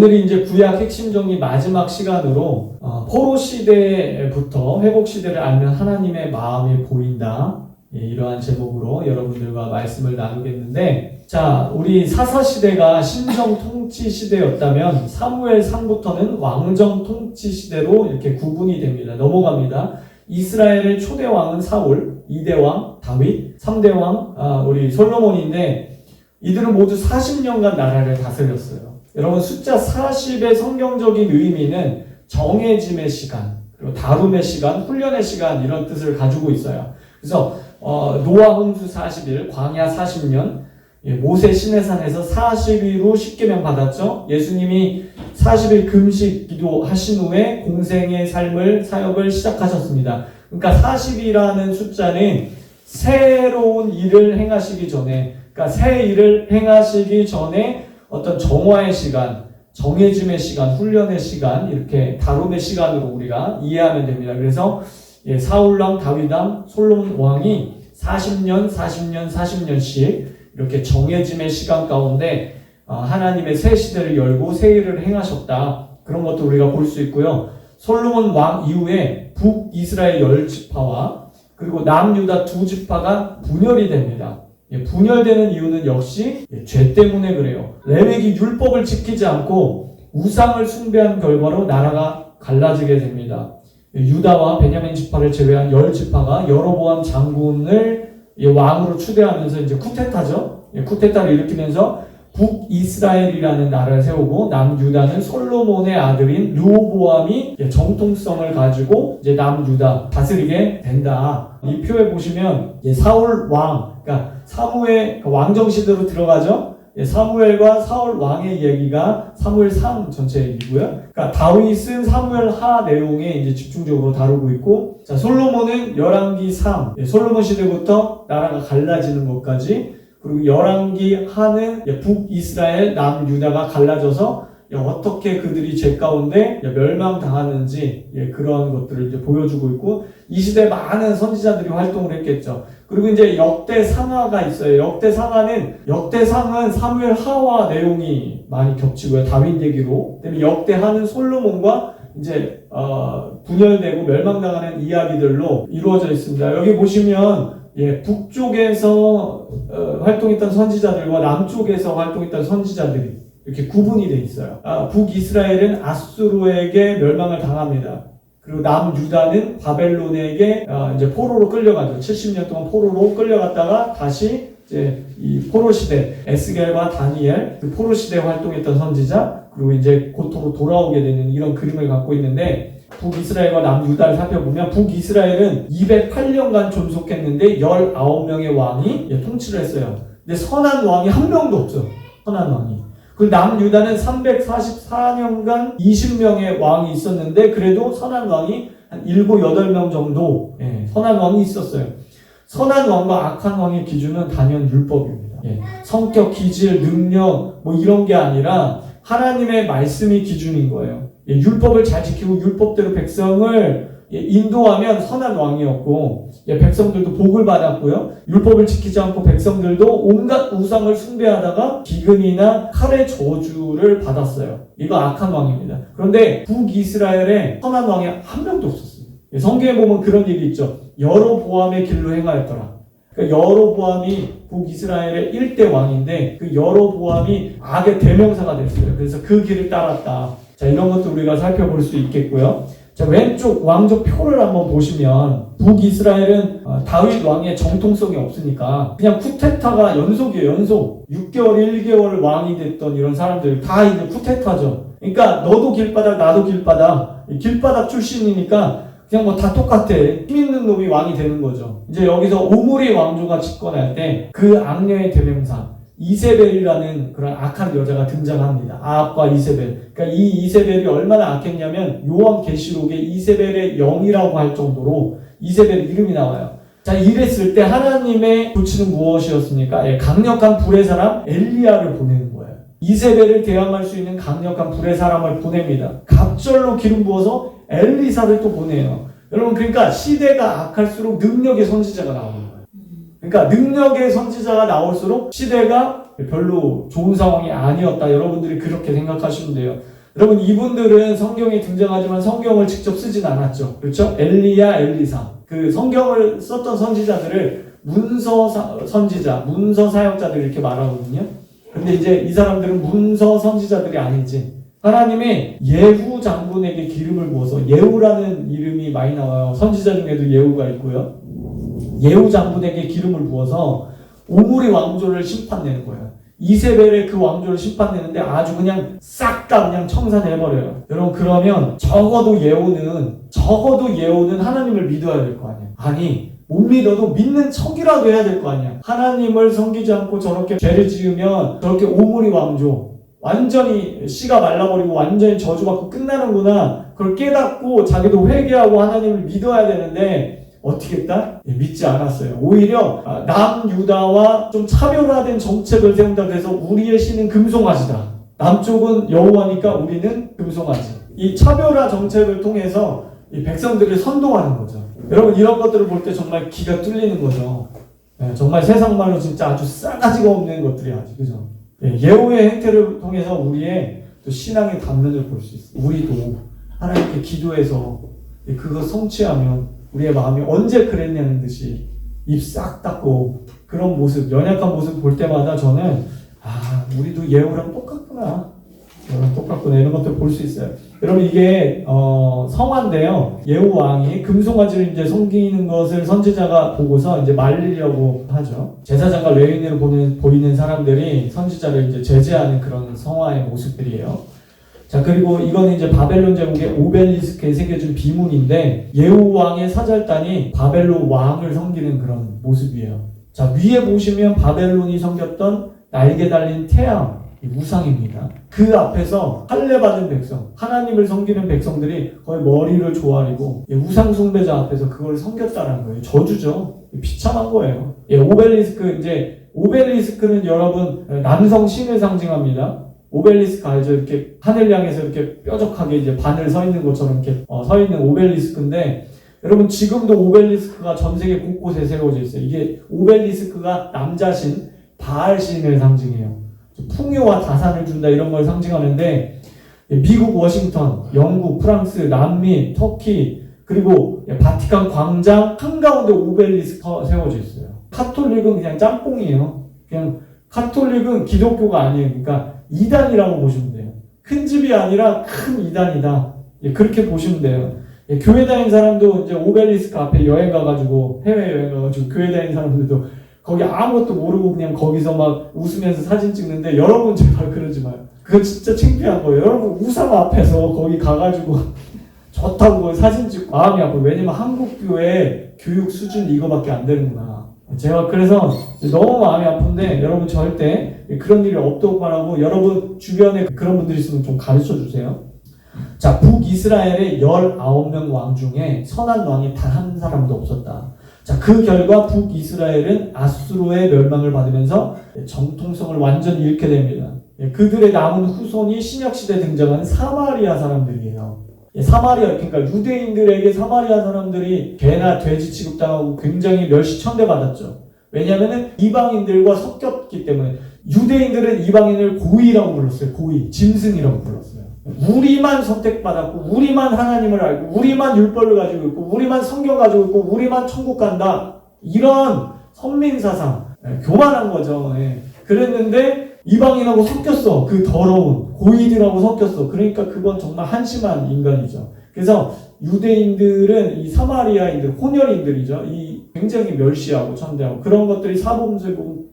오늘이 이제 구약 핵심 정리 마지막 시간으로 포로 시대부터 회복 시대를 알면 하나님의 마음이 보인다. 이러한 제목으로 여러분들과 말씀을 나누겠는데, 자, 우리 사사시대가 신정 통치 시대였다면 사무엘상부터는 왕정 통치 시대로 이렇게 구분이 됩니다. 넘어갑니다. 이스라엘의 초대 왕은 사울, 2대 왕 다윗, 3대 왕 우리 솔로몬인데, 이들은 모두 40년간 나라를 다스렸어요. 여러분, 숫자 40의 성경적인 의미는 정해짐의 시간, 그리고 다룸의 시간, 훈련의 시간, 이런 뜻을 가지고 있어요. 그래서 노아 홍수 40일, 광야 40년, 모세 시내산에서 40일로 십계명 받았죠. 예수님이 40일 금식 기도하신 후에 공생의 삶을, 사역을 시작하셨습니다. 그러니까 40이라는 숫자는 새로운 일을 행하시기 전에, 그러니까 새 일을 행하시기 전에 어떤 정화의 시간, 정해짐의 시간, 훈련의 시간, 이렇게 다룸의 시간으로 우리가 이해하면 됩니다. 그래서 사울왕, 다윗왕, 솔로몬 왕이 40년씩 이렇게 정해짐의 시간 가운데 하나님의 새 시대를 열고 새 일을 행하셨다. 그런 것도 우리가 볼 수 있고요. 솔로몬 왕 이후에 북이스라엘 10지파와 그리고 남유다 2지파가 분열이 됩니다. 분열되는 이유는 역시 죄 때문에 그래요. 레위기 율법을 지키지 않고 우상을 숭배한 결과로 나라가 갈라지게 됩니다. 유다와 베냐민 지파를 제외한 10지파가 여로보암 장군을 왕으로 추대하면서 이제 쿠데타죠. 쿠데타를 일으키면서 북이스라엘이라는 나라를 세우고 남유다는 솔로몬의 아들인 르호보암이 정통성을 가지고 이제 남유다 다스리게 된다. 이 표에 보시면 사울 왕, 그러니까 사무엘 왕정 시대로 들어가죠. 사무엘과 사울 왕의 얘기가 사무엘상 전체 얘기고요. 그러니까 다윗은 사무엘 하 내용에 이제 집중적으로 다루고 있고, 자, 솔로몬은 열왕기 상, 솔로몬 시대부터 나라가 갈라지는 것까지, 그리고 열왕기 하는 북이스라엘, 남유다가 갈라져서 어떻게 그들이 죄 가운데 멸망당하는지 그런 것들을 이제 보여주고 있고, 이 시대에 많은 선지자들이 활동을 했겠죠. 그리고 이제 역대상하가 있어요. 역대상은 사무엘 하와 내용이 많이 겹치고요. 다윗 얘기로. 그다음에 역대하는 솔로몬과 이제 분열되고 멸망당하는 이야기들로 이루어져 있습니다. 여기 보시면 북쪽에서 활동했던 선지자들과 남쪽에서 활동했던 선지자들이 이렇게 구분이 돼 있어요. 북이스라엘은 아수르에게 멸망을 당합니다. 그리고 남유다는 바벨론에게 이제 포로로 끌려가죠. 70년 동안 포로로 끌려갔다가 다시 이제 이 포로 시대, 에스겔과 다니엘, 그 포로 시대에 활동했던 선지자, 그리고 이제 고토로 돌아오게 되는 이런 그림을 갖고 있는데, 북이스라엘과 남유다를 살펴보면 북이스라엘은 208년간 존속했는데 19명의 왕이 통치를 했어요. 근데 선한 왕이 한 명도 없어요. 선한 왕이. 그 남유다는 344년간 20명의 왕이 있었는데 그래도 선한 왕이 한 7, 8명 정도 선한 왕이 있었어요. 선한 왕과 악한 왕의 기준은 단연 율법입니다. 성격, 기질, 능력 뭐 이런 게 아니라 하나님의 말씀이 기준인 거예요. 율법을 잘 지키고 율법대로 백성을 인도하면 선한 왕이었고, 백성들도 복을 받았고요. 율법을 지키지 않고 백성들도 온갖 우상을 숭배하다가 기근이나 칼의 저주를 받았어요. 이거 악한 왕입니다. 그런데 북이스라엘에 선한 왕이 한 명도 없었어요. 성경에 보면 그런 얘기 있죠. 여로보암의 길로 행하였더라. 그러니까 여로보암이 북이스라엘의 1대 왕인데 그 여로보암이 악의 대명사가 됐어요. 그래서 그 길을 따랐다. 자, 이런 것도 우리가 살펴볼 수 있겠고요. 자, 왼쪽 왕조 표를 한번 보시면 북이스라엘은 다윗 왕의 정통성이 없으니까 그냥 쿠데타가 연속이에요. 연속 6개월, 1개월 왕이 됐던 이런 사람들 다 이제 쿠데타죠. 그러니까 너도 길바닥, 나도 길바닥. 길바닥 출신이니까 그냥 뭐 다 똑같아. 힘 있는 놈이 왕이 되는 거죠. 이제 여기서 오므리 왕조가 집권할 때 그 악녀의 대명사 이세벨이라는 그런 악한 여자가 등장합니다. 아합과 이세벨. 그러니까 이 이세벨이 얼마나 악했냐면 요한계시록에 이세벨의 영이라고 할 정도로 이세벨 이름이 나와요. 자, 이랬을 때 하나님의 조치는 무엇이었습니까? 강력한 불의 사람 엘리야를 보내는 거예요. 이세벨을 대항할 수 있는 강력한 불의 사람을 보냅니다. 갑절로 기름 부어서 엘리사를 또 보내요. 여러분, 그러니까 시대가 악할수록 능력의 선지자가 나오는 거예요. 그러니까 능력의 선지자가 나올수록 시대가 별로 좋은 상황이 아니었다. 여러분들이 그렇게 생각하시면 돼요. 여러분 이분들은 성경에 등장하지만 성경을 직접 쓰진 않았죠. 그렇죠? 엘리야, 엘리사. 그 성경을 썼던 선지자들을 문서 선지자, 문서 사역자들 이렇게 말하거든요. 근데 이제 이 사람들은 문서 선지자들이 아니지. 하나님이 예후 장군에게 기름을 부어서, 예후라는 이름이 많이 나와요. 선지자 중에도 예후가 있고요. 예후 장군에게 기름을 부어서 오므리 왕조를 심판내는 거예요. 이세벨의 그 왕조를 심판내는데 아주 그냥 싹 다 그냥 청산해버려요. 여러분 그러면 적어도 예후는 하나님을 믿어야 될 거 아니에요. 아니 못 믿어도 믿는 척이라도 해야 될 거 아니야. 하나님을 섬기지 않고 저렇게 죄를 지으면 저렇게 오므리 왕조 완전히 씨가 말라버리고 완전히 저주받고 끝나는구나. 그걸 깨닫고 자기도 회개하고 하나님을 믿어야 되는데 어떻게 했다? 믿지 않았어요. 오히려 남유다와 좀 차별화된 정책을 세운다. 그래서 우리의 신은 금송아지다. 남쪽은 여호와니까 우리는 금송아지. 이 차별화 정책을 통해서 이 백성들을 선동하는 거죠. 여러분 이런 것들을 볼 때 정말 기가 뚫리는 거죠. 정말 세상 말로 진짜 아주 싸가지가 없는 것들이야. 그죠? 예후의 행태를 통해서 우리의 또 신앙의 단면을 볼 수 있어요. 우리도 하나님께 기도해서 그거 성취하면 우리의 마음이 언제 그랬냐는 듯이 입 싹 닫고 그런 모습, 연약한 모습 볼 때마다 저는 우리도 예후랑 똑같구나. 이런 것들 볼 수 있어요. 여러분 이게 성화인데요. 예후 왕이 금송아지를 이제 섬기는 것을 선지자가 보고서 이제 말리려고 하죠. 제사장과 레위인으로 보이는 사람들이 선지자를 이제 제재하는 그런 성화의 모습들이에요. 자, 그리고 이거는 이제 바벨론 제국의 오벨리스크에 새겨진 비문인데 예후 왕의 사절단이 바벨론 왕을 섬기는 그런 모습이에요. 자, 위에 보시면 바벨론이 섬겼던 날개 달린 태양 우상입니다. 그 앞에서 할례받은 백성, 하나님을 섬기는 백성들이 거의 머리를 조아리고 우상 숭배자 앞에서 그걸 섬겼다는 거예요. 저주죠. 비참한 거예요. 오벨리스크는 여러분 남성 신을 상징합니다. 오벨리스크 알죠? 이렇게 하늘 향해서 이렇게 뾰족하게 이제 바늘 서 있는 것처럼 이렇게 서 있는 오벨리스크인데, 여러분 지금도 오벨리스크가 전 세계 곳곳에 세워져 있어요. 이게 오벨리스크가 남자신 바알신을 상징해요. 풍요와 다산을 준다 이런 걸 상징하는데, 미국 워싱턴, 영국, 프랑스, 남미, 터키, 그리고 바티칸 광장 한가운데 오벨리스크가 세워져 있어요. 카톨릭은 그냥 짬뽕이에요. 그냥 카톨릭은 기독교가 아니에요. 그러니까 이단이라고 보시면 돼요. 큰 집이 아니라 큰 이단이다. 그렇게 보시면 돼요. 교회 다니는 사람도 이제 오벨리스크 앞에 여행 가가지고, 해외여행 가가지고 교회 다니는 사람들도 거기 아무것도 모르고 그냥 거기서 막 웃으면서 사진 찍는데, 여러분 제발 그러지 마요. 그거 진짜 창피한 거예요. 여러분 우상 앞에서 거기 가가지고 좋다고 사진 찍고 마음이 아파요. 왜냐면 한국 교회 교육 수준 이거밖에 안 되는구나. 제가 그래서 너무 마음이 아픈데, 여러분 절대 그런 일이 없도록 바라고, 여러분 주변에 그런 분들이 있으면 좀 가르쳐 주세요. 자, 북이스라엘의 19명 왕 중에 선한 왕이 단 한 사람도 없었다. 자, 그 결과 북이스라엘은 아수르의 멸망을 받으면서 정통성을 완전히 잃게 됩니다. 그들의 남은 후손이 신약시대에 등장하는 사마리아 사람들이에요. 사마리아, 그러니까 유대인들에게 사마리아 사람들이 개나 돼지 취급당하고 굉장히 멸시천대 받았죠. 왜냐하면 이방인들과 섞였기 때문에. 유대인들은 이방인을 고이라고 불렀어요. 고이, 짐승이라고 불렀어요. 우리만 선택받았고, 우리만 하나님을 알고, 우리만 율법을 가지고 있고, 우리만 성경 가지고 있고, 우리만 천국 간다. 이런 선민사상, 교만한 거죠. 그랬는데 이방인하고 섞였어. 그 더러운 고이들하고 섞였어. 그러니까 그건 정말 한심한 인간이죠. 그래서 유대인들은 이 사마리아인들, 혼혈인들이죠. 이 굉장히 멸시하고 천대하고 그런 것들이 사복음서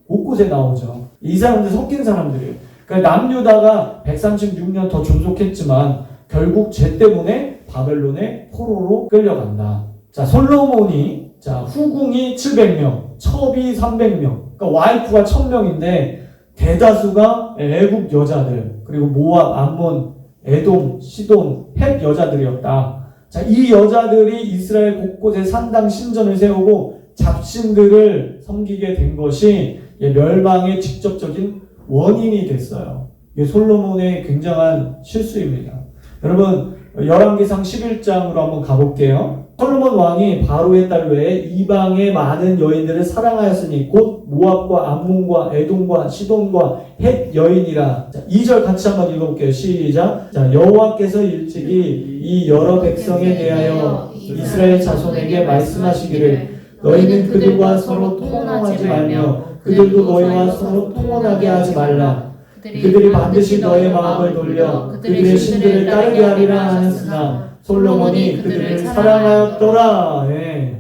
곳곳에 나오죠. 이 사람들 섞인 사람들이에요. 그러니까 남유다가 136년 더 존속했지만 결국 죄 때문에 바벨론의 포로로 끌려간다. 자, 솔로몬이 후궁이 700명, 첩이 300명, 그러니까 와이프가 1000명인데 대다수가 애국 여자들, 그리고 모압, 암몬, 에돔, 시돈, 헷 여자들이었다. 자, 이 여자들이 이스라엘 곳곳에 산당 신전을 세우고 잡신들을 섬기게 된 것이 멸망의 직접적인 원인이 됐어요. 이게 솔로몬의 굉장한 실수입니다. 여러분, 열왕기상 11장으로 한번 가볼게요. 솔로몬 왕이 바로의 딸 외에 이방의 많은 여인들을 사랑하였으니 곧 모압과 암몬과 에돔과 시돈과 헷 여인이라. 자, 2절 같이 한번 읽어볼게요. 시작. 자, 여호와께서 일찍이 이 여러 백성에 대하여 이스라엘 자손에게 말씀하시기를 너희는 그들과 서로 통혼하지 말며 그들도 너희와 서로 통혼하게 하지 말라. 그들이 반드시 너의 마음을 돌려 그들의 신들을 따르게 하리라 하였으나 솔로몬이 그들을 사랑하였더라. 예.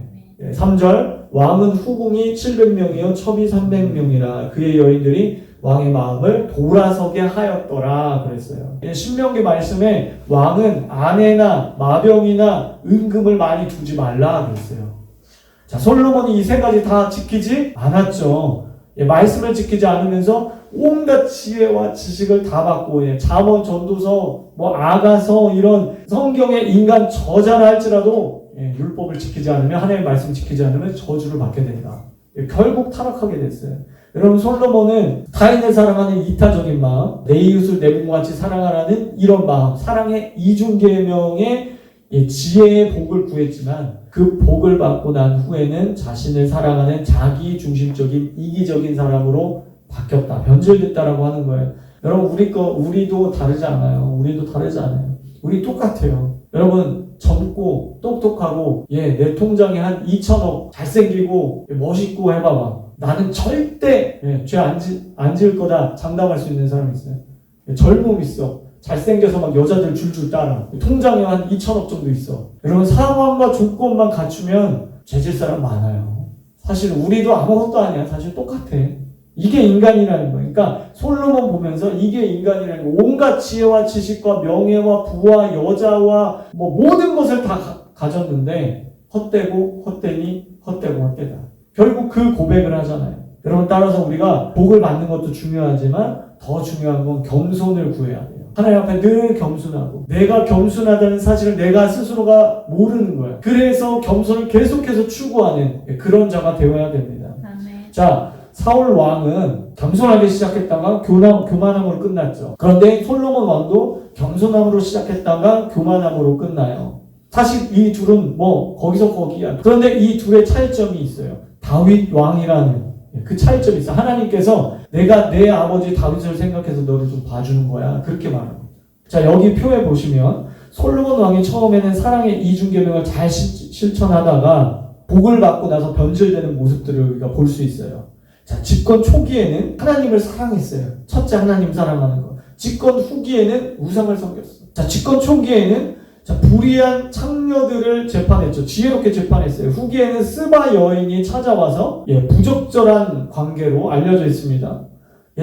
3절 왕은 후궁이 700명이요 첩이 300명이라 그의 여인들이 왕의 마음을 돌아서게 하였더라 그랬어요. 신명기 말씀에 왕은 아내나 마병이나 은금을 많이 두지 말라 그랬어요. 자, 솔로몬이 이 세 가지 다 지키지 않았죠. 말씀을 지키지 않으면서 온갖 지혜와 지식을 다 받고 잠언, 전도서, 아가서 이런 성경의 인간 저자라 할지라도 율법을 지키지 않으면 하나님의 말씀 지키지 않으면 저주를 받게 된다. 결국 타락하게 됐어요. 여러분 솔로몬은 타인을 사랑하는 이타적인 마음, 내 이웃을 내 몸같이 사랑하라는 이런 마음, 사랑의 이중계명의 지혜의 복을 구했지만 그 복을 받고 난 후에는 자신을 사랑하는 자기중심적인 이기적인 사람으로 바뀌었다. 변질됐다라고 하는 거예요. 여러분 우리도 다르지 않아요. 우리도 다르지 않아요. 우리 똑같아요. 여러분 젊고 똑똑하고 내 통장에 한 2천억 잘생기고 멋있고 해봐봐. 나는 절대 죄 안 지을 거다 장담할 수 있는 사람이 있어요. 젊음 있어. 잘생겨서 막 여자들 줄줄 따라. 통장에 한 2천억 정도 있어. 여러분 상황과 조건만 갖추면 죄질 사람 많아요. 사실 우리도 아무것도 아니야. 사실 똑같아. 이게 인간이라는 거예요. 그러니까 솔로몬 보면서 이게 인간이라는 거. 온갖 지혜와 지식과 명예와 부와 여자와 모든 것을 다 가졌는데 헛되고 헛되니 헛되고 헛되다. 결국 그 고백을 하잖아요. 여러분 따라서 우리가 복을 받는 것도 중요하지만 더 중요한 건 겸손을 구해야 돼요. 하나님 앞에 늘 겸손하고 내가 겸손하다는 사실을 내가 스스로가 모르는 거야. 그래서 겸손을 계속해서 추구하는 그런 자가 되어야 됩니다. 아멘. 자, 사울 왕은 겸손하게 시작했다가 교만함으로 끝났죠. 그런데 솔로몬 왕도 겸손함으로 시작했다가 교만함으로 끝나요. 사실 이 둘은 거기서 거기야. 그런데 이 둘의 차이점이 있어요. 다윗 왕이라는 그 차이점이 있어. 하나님께서 내가 내 아버지 다윗을 생각해서 너를 좀 봐주는 거야. 그렇게 말합니다. 자, 여기 표에 보시면 솔로몬 왕이 처음에는 사랑의 이중계명을 잘 실천하다가 복을 받고 나서 변질되는 모습들을 우리가 볼 수 있어요. 자, 집권 초기에는 하나님을 사랑했어요. 첫째 하나님 사랑하는 거. 집권 후기에는 우상을 섬겼어. 자, 집권 초기에는 불의한 창녀들을 재판했죠. 지혜롭게 재판했어요. 후기에는 스바 여인이 찾아와서 부적절한 관계로 알려져 있습니다.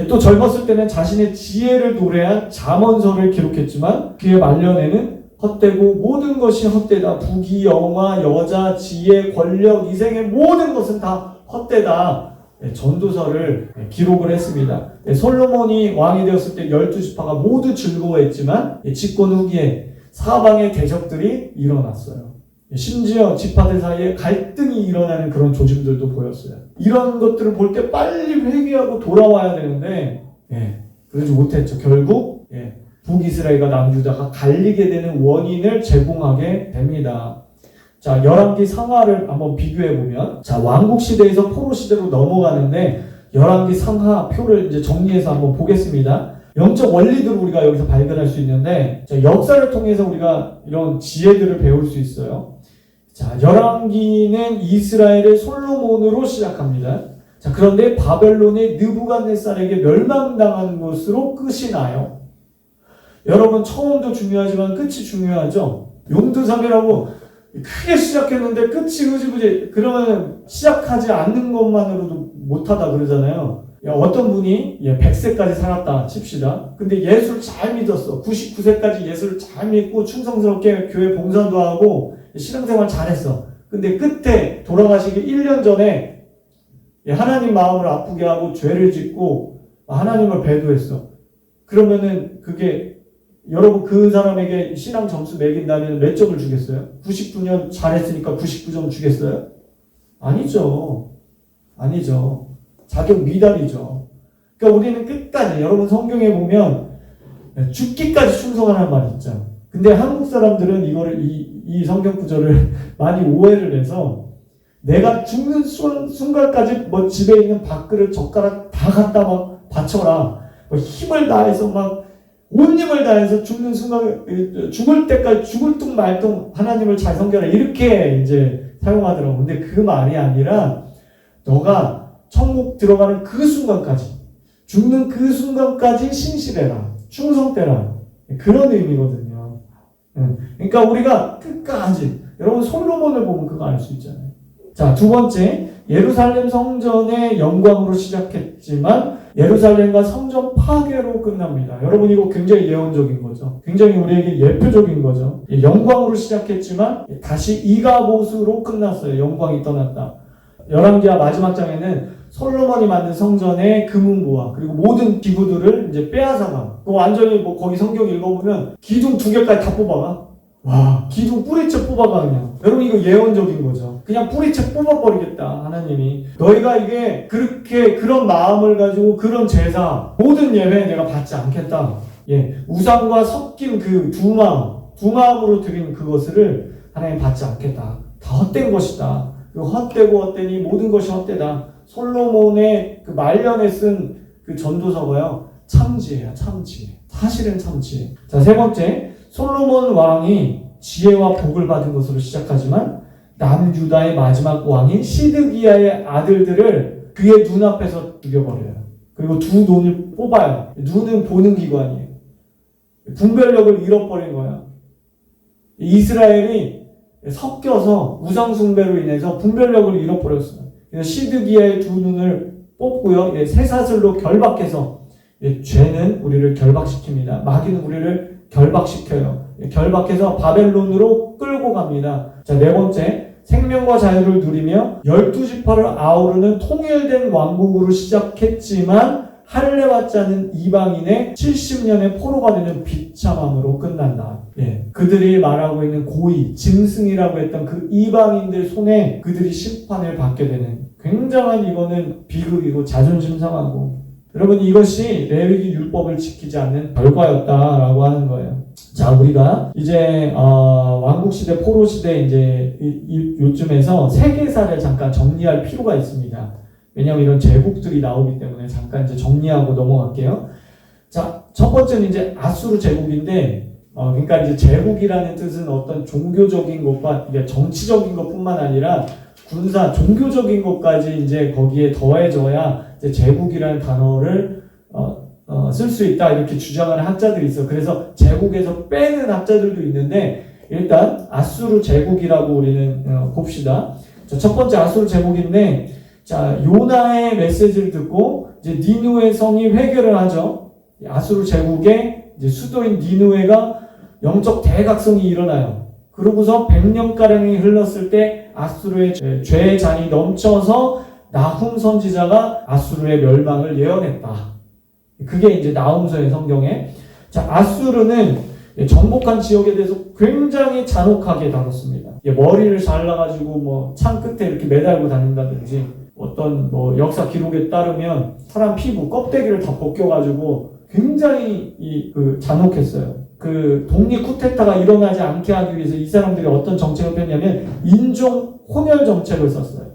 또 젊었을 때는 자신의 지혜를 노래한 잠언서를 기록했지만 그의 말년에는 헛되고 모든 것이 헛되다. 부귀, 영화, 여자, 지혜, 권력, 이 생의 모든 것은 다 헛되다. 전도서를 기록을 했습니다. 솔로몬이 왕이 되었을 때 12지파가 모두 즐거워했지만 집권 후기에 사방의 대적들이 일어났어요. 심지어 지파들 사이에 갈등이 일어나는 그런 조짐들도 보였어요. 이런 것들을 볼 때 빨리 회개하고 돌아와야 되는데 그러지 못했죠. 결국 북이스라엘과 남유다가 갈리게 되는 원인을 제공하게 됩니다. 자, 열왕기 상하를 한번 비교해보면, 자, 왕국 시대에서 포로 시대로 넘어가는데, 열왕기 상하 표를 이제 정리해서 한번 보겠습니다. 영적 원리들을 우리가 여기서 발견할 수 있는데, 자, 역사를 통해서 우리가 이런 지혜들을 배울 수 있어요. 자, 열왕기는 이스라엘의 솔로몬으로 시작합니다. 자, 그런데 바벨론의 느부갓네살에게 멸망당한 것으로 끝이 나요. 여러분, 처음도 중요하지만 끝이 중요하죠? 용두삼이라고 크게 시작했는데 끝이 흐지부지. 그러면 시작하지 않는 것만으로도 못하다 그러잖아요. 어떤 분이 100세까지 살았다 칩시다. 근데 예수를 잘 믿었어. 99세까지 예수를 잘 믿고 충성스럽게 교회 봉사도 하고 신앙생활 잘했어. 근데 끝에 돌아가시기 1년 전에 하나님 마음을 아프게 하고 죄를 짓고 하나님을 배도했어. 그러면은 그게 여러분 그 사람에게 신앙 점수 매긴다면 몇 점을 주겠어요? 99년 잘했으니까 99점 주겠어요? 아니죠. 자격 미달이죠. 그러니까 우리는 끝까지 여러분 성경에 보면 죽기까지 충성하라는 말이 있죠. 근데 한국 사람들은 이거를 이 성경 구절을 많이 오해를 해서 내가 죽는 순간까지 뭐 집에 있는 밥그릇 젓가락 다 갖다 막 바쳐라. 뭐 힘을 다해서 막 온 힘을 다해서 죽는 순간 죽을 때까지 죽을 둥 말 둥 하나님을 잘 섬겨라 이렇게 이제 사용하더라고. 근데 그 말이 아니라 너가 천국 들어가는 그 순간까지 죽는 그 순간까지 신실해라. 충성되라. 그런 의미거든요. 그러니까 우리가 끝까지 여러분 솔로몬을 보면 그거 알 수 있잖아요. 자, 두 번째, 예루살렘 성전의 영광으로 시작했지만 예루살렘과 성전 파괴로 끝납니다. 여러분 이거 굉장히 예언적인 거죠. 굉장히 우리에게 예표적인 거죠. 영광으로 시작했지만 다시 이가봇으로 끝났어요. 영광이 떠났다. 열왕기하 마지막 장에는 솔로몬이 만든 성전의 금은보화 그리고 모든 기구들을 이제 빼앗아가. 완전히 뭐 거기 성경 읽어보면 기둥 2개까지 다 뽑아가. 와, 기둥 뿌리채 뽑아가 그냥. 여러분 이거 예언적인 거죠. 그냥 뿌리채 뽑아버리겠다 하나님이. 너희가 이게 그렇게 그런 마음을 가지고 그런 제사 모든 예배 내가 받지 않겠다. 예, 우상과 섞인 그 두 마음으로 드린 그것을 하나님 받지 않겠다. 다 헛된 것이다. 그 헛되고 헛되니 모든 것이 헛되다. 솔로몬의 그 말년에 쓴 그 전도서가요. 참지혜야, 참지혜. 사실은 참지혜. 자, 세 번째. 솔로몬 왕이 지혜와 복을 받은 것으로 시작하지만 남유다의 마지막 왕인 시드기야의 아들들을 그의 눈앞에서 죽여버려요. 그리고 두 눈을 뽑아요. 눈은 보는 기관이에요. 분별력을 잃어버린 거야. 이스라엘이 섞여서 우상숭배로 인해서 분별력을 잃어버렸어요. 그래서 시드기야의 두 눈을 뽑고요. 쇠사슬로 결박해서 죄는 우리를 결박시킵니다. 마귀는 우리를 결박시켜요. 결박해서 바벨론으로 끌고 갑니다. 자, 네 번째, 생명과 자유를 누리며 12지파를 아우르는 통일된 왕국으로 시작했지만 할례받지 않은 이방인의 70년의 포로가 되는 비참함으로 끝난다. 예, 그들이 말하고 있는 고의, 짐승이라고 했던 그 이방인들 손에 그들이 심판을 받게 되는 굉장한 이거는 비극이고 자존심 상하고 여러분 이것이 레위기 율법을 지키지 않는 결과였다라고 하는 거예요. 자, 우리가 이제 왕국시대, 포로시대 이제 요쯤에서 세계사를 잠깐 정리할 필요가 있습니다. 왜냐하면 이런 제국들이 나오기 때문에 잠깐 이제 정리하고 넘어갈게요. 자, 첫 번째는 이제 아수르 제국인데, 그러니까 이제 제국이라는 뜻은 어떤 종교적인 것과 이게 정치적인 것뿐만 아니라 군사, 종교적인 것까지 이제 거기에 더해져야 이제 제국이라는 단어를 쓸 수 있다 이렇게 주장하는 학자들이 있어요. 그래서 제국에서 빼는 학자들도 있는데 일단 아수르 제국이라고 우리는 봅시다. 자, 첫 번째 아수르 제국인데 자, 요나의 메시지를 듣고 이제 니누에 성이 회개를 하죠. 아수르 제국의 이제 수도인 니누에가 영적 대각성이 일어나요. 그러고서 100년가량이 흘렀을 때 아수르의 죄의 잔이 넘쳐서 나훔 선지자가 아수르의 멸망을 예언했다. 그게 이제 나훔서의 성경에. 자, 아수르는 정복한 지역에 대해서 굉장히 잔혹하게 다뤘습니다. 머리를 잘라가지고 뭐 창 끝에 이렇게 매달고 다닌다든지 어떤 뭐 역사 기록에 따르면 사람 피부 껍데기를 다 벗겨가지고 굉장히 잔혹했어요. 그 독립 쿠데타가 일어나지 않게 하기 위해서 이 사람들이 어떤 정책을 폈냐면 인종 혼혈 정책을 썼어요.